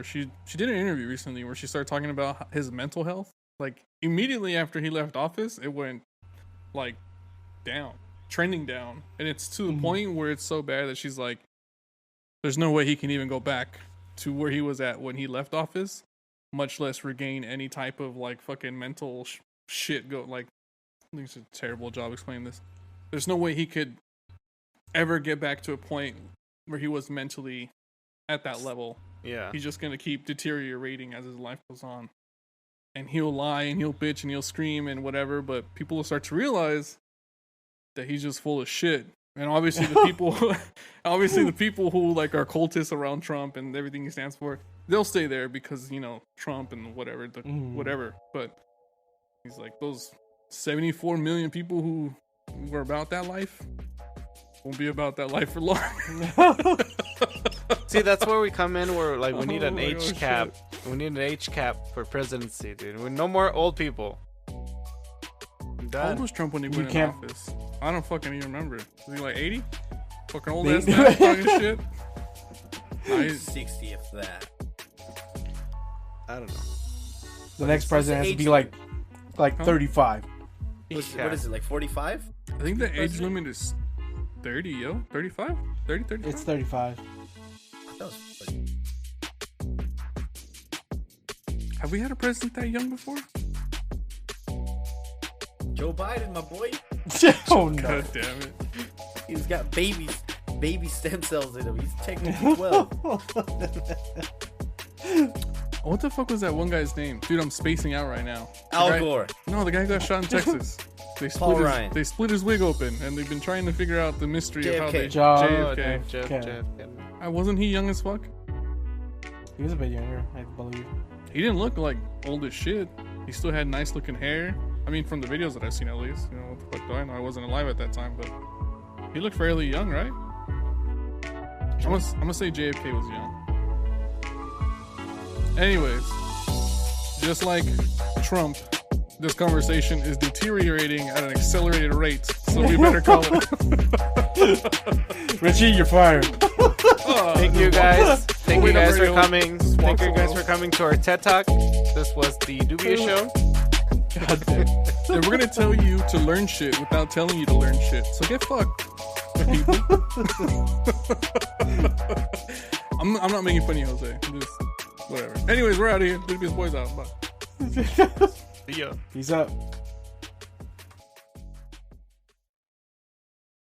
Speaker 1: she did an interview recently where she started talking about his mental health. Like immediately after he left office, it went like down, trending down, and it's to the point where it's so bad that she's like, "There's no way he can even go back to where he was at when he left office, much less regain any type of like fucking mental shit." Like, I think it's a terrible job explaining this. There's no way he could ever get back to a point where he was mentally at that level.
Speaker 2: Yeah.
Speaker 1: He's just gonna keep deteriorating as his life goes on, and he'll lie and he'll bitch and he'll scream and whatever, but people will start to realize that he's just full of shit. And obviously the people who like are cultists around Trump and everything he stands for, they'll stay there because, you know, Trump and whatever. But he's like, those 74 million people who were about that life won't be about that life for long.
Speaker 2: See, that's where we come in. Where like we need an
Speaker 1: Oh,
Speaker 2: age cap. We need an age cap for presidency, dude. No more old people. I'm
Speaker 1: How old
Speaker 2: done.
Speaker 1: was Trump when he
Speaker 3: You
Speaker 1: went in
Speaker 3: can't-
Speaker 1: office? I don't fucking even remember. Was he like 80? Fucking old
Speaker 3: They-
Speaker 1: ass man talking shit. Nah, he's-
Speaker 4: 60 if that.
Speaker 2: I don't know.
Speaker 3: The next president has to be
Speaker 4: age
Speaker 3: like
Speaker 1: Huh?
Speaker 3: 35.
Speaker 4: What is it, like 45?
Speaker 1: I think the age
Speaker 4: President?
Speaker 1: limit is 30, yo. 35? 30, 35?
Speaker 3: It's 35.
Speaker 4: That was like,
Speaker 1: Have we had a president that young before?
Speaker 4: Joe Biden, my boy.
Speaker 3: Oh no.
Speaker 1: God damn it.
Speaker 4: He's got baby stem cells in him. He's technically 12.
Speaker 1: What the fuck was that one guy's name? Dude, I'm spacing out right now. The
Speaker 4: Al
Speaker 1: guy-
Speaker 4: Gore.
Speaker 1: No, the guy who got shot in Texas.
Speaker 4: Paul Ryan.
Speaker 1: They split his wig open, and they've been trying to figure out the mystery of how they...
Speaker 4: JFK.
Speaker 3: John-
Speaker 1: JFK.
Speaker 3: Okay.
Speaker 1: Wasn't he young as fuck?
Speaker 3: He was a bit younger, I believe.
Speaker 1: He didn't look like old as shit. He still had nice looking hair. I mean, from the videos that I've seen at least. You know, what the fuck do I know? I wasn't alive at that time, but he looked fairly young, right? I'm gonna say JFK was young. Anyways, just like Trump, this conversation is deteriorating at an accelerated rate, so we better call it.
Speaker 3: Richie, you're fired.
Speaker 2: Thank you guys. Thank you guys for
Speaker 1: Radio.
Speaker 2: coming. Thank you guys for coming to our TED Talk. This was the Dubia Show.
Speaker 3: God damn.
Speaker 1: And we're gonna tell you to learn shit without telling you to learn shit. So get fucked, people. I'm not making fun of you, Jose. I'm just whatever. Anyways, we're out of here. Dubious boys out. Bye.
Speaker 2: See ya.
Speaker 3: Peace out.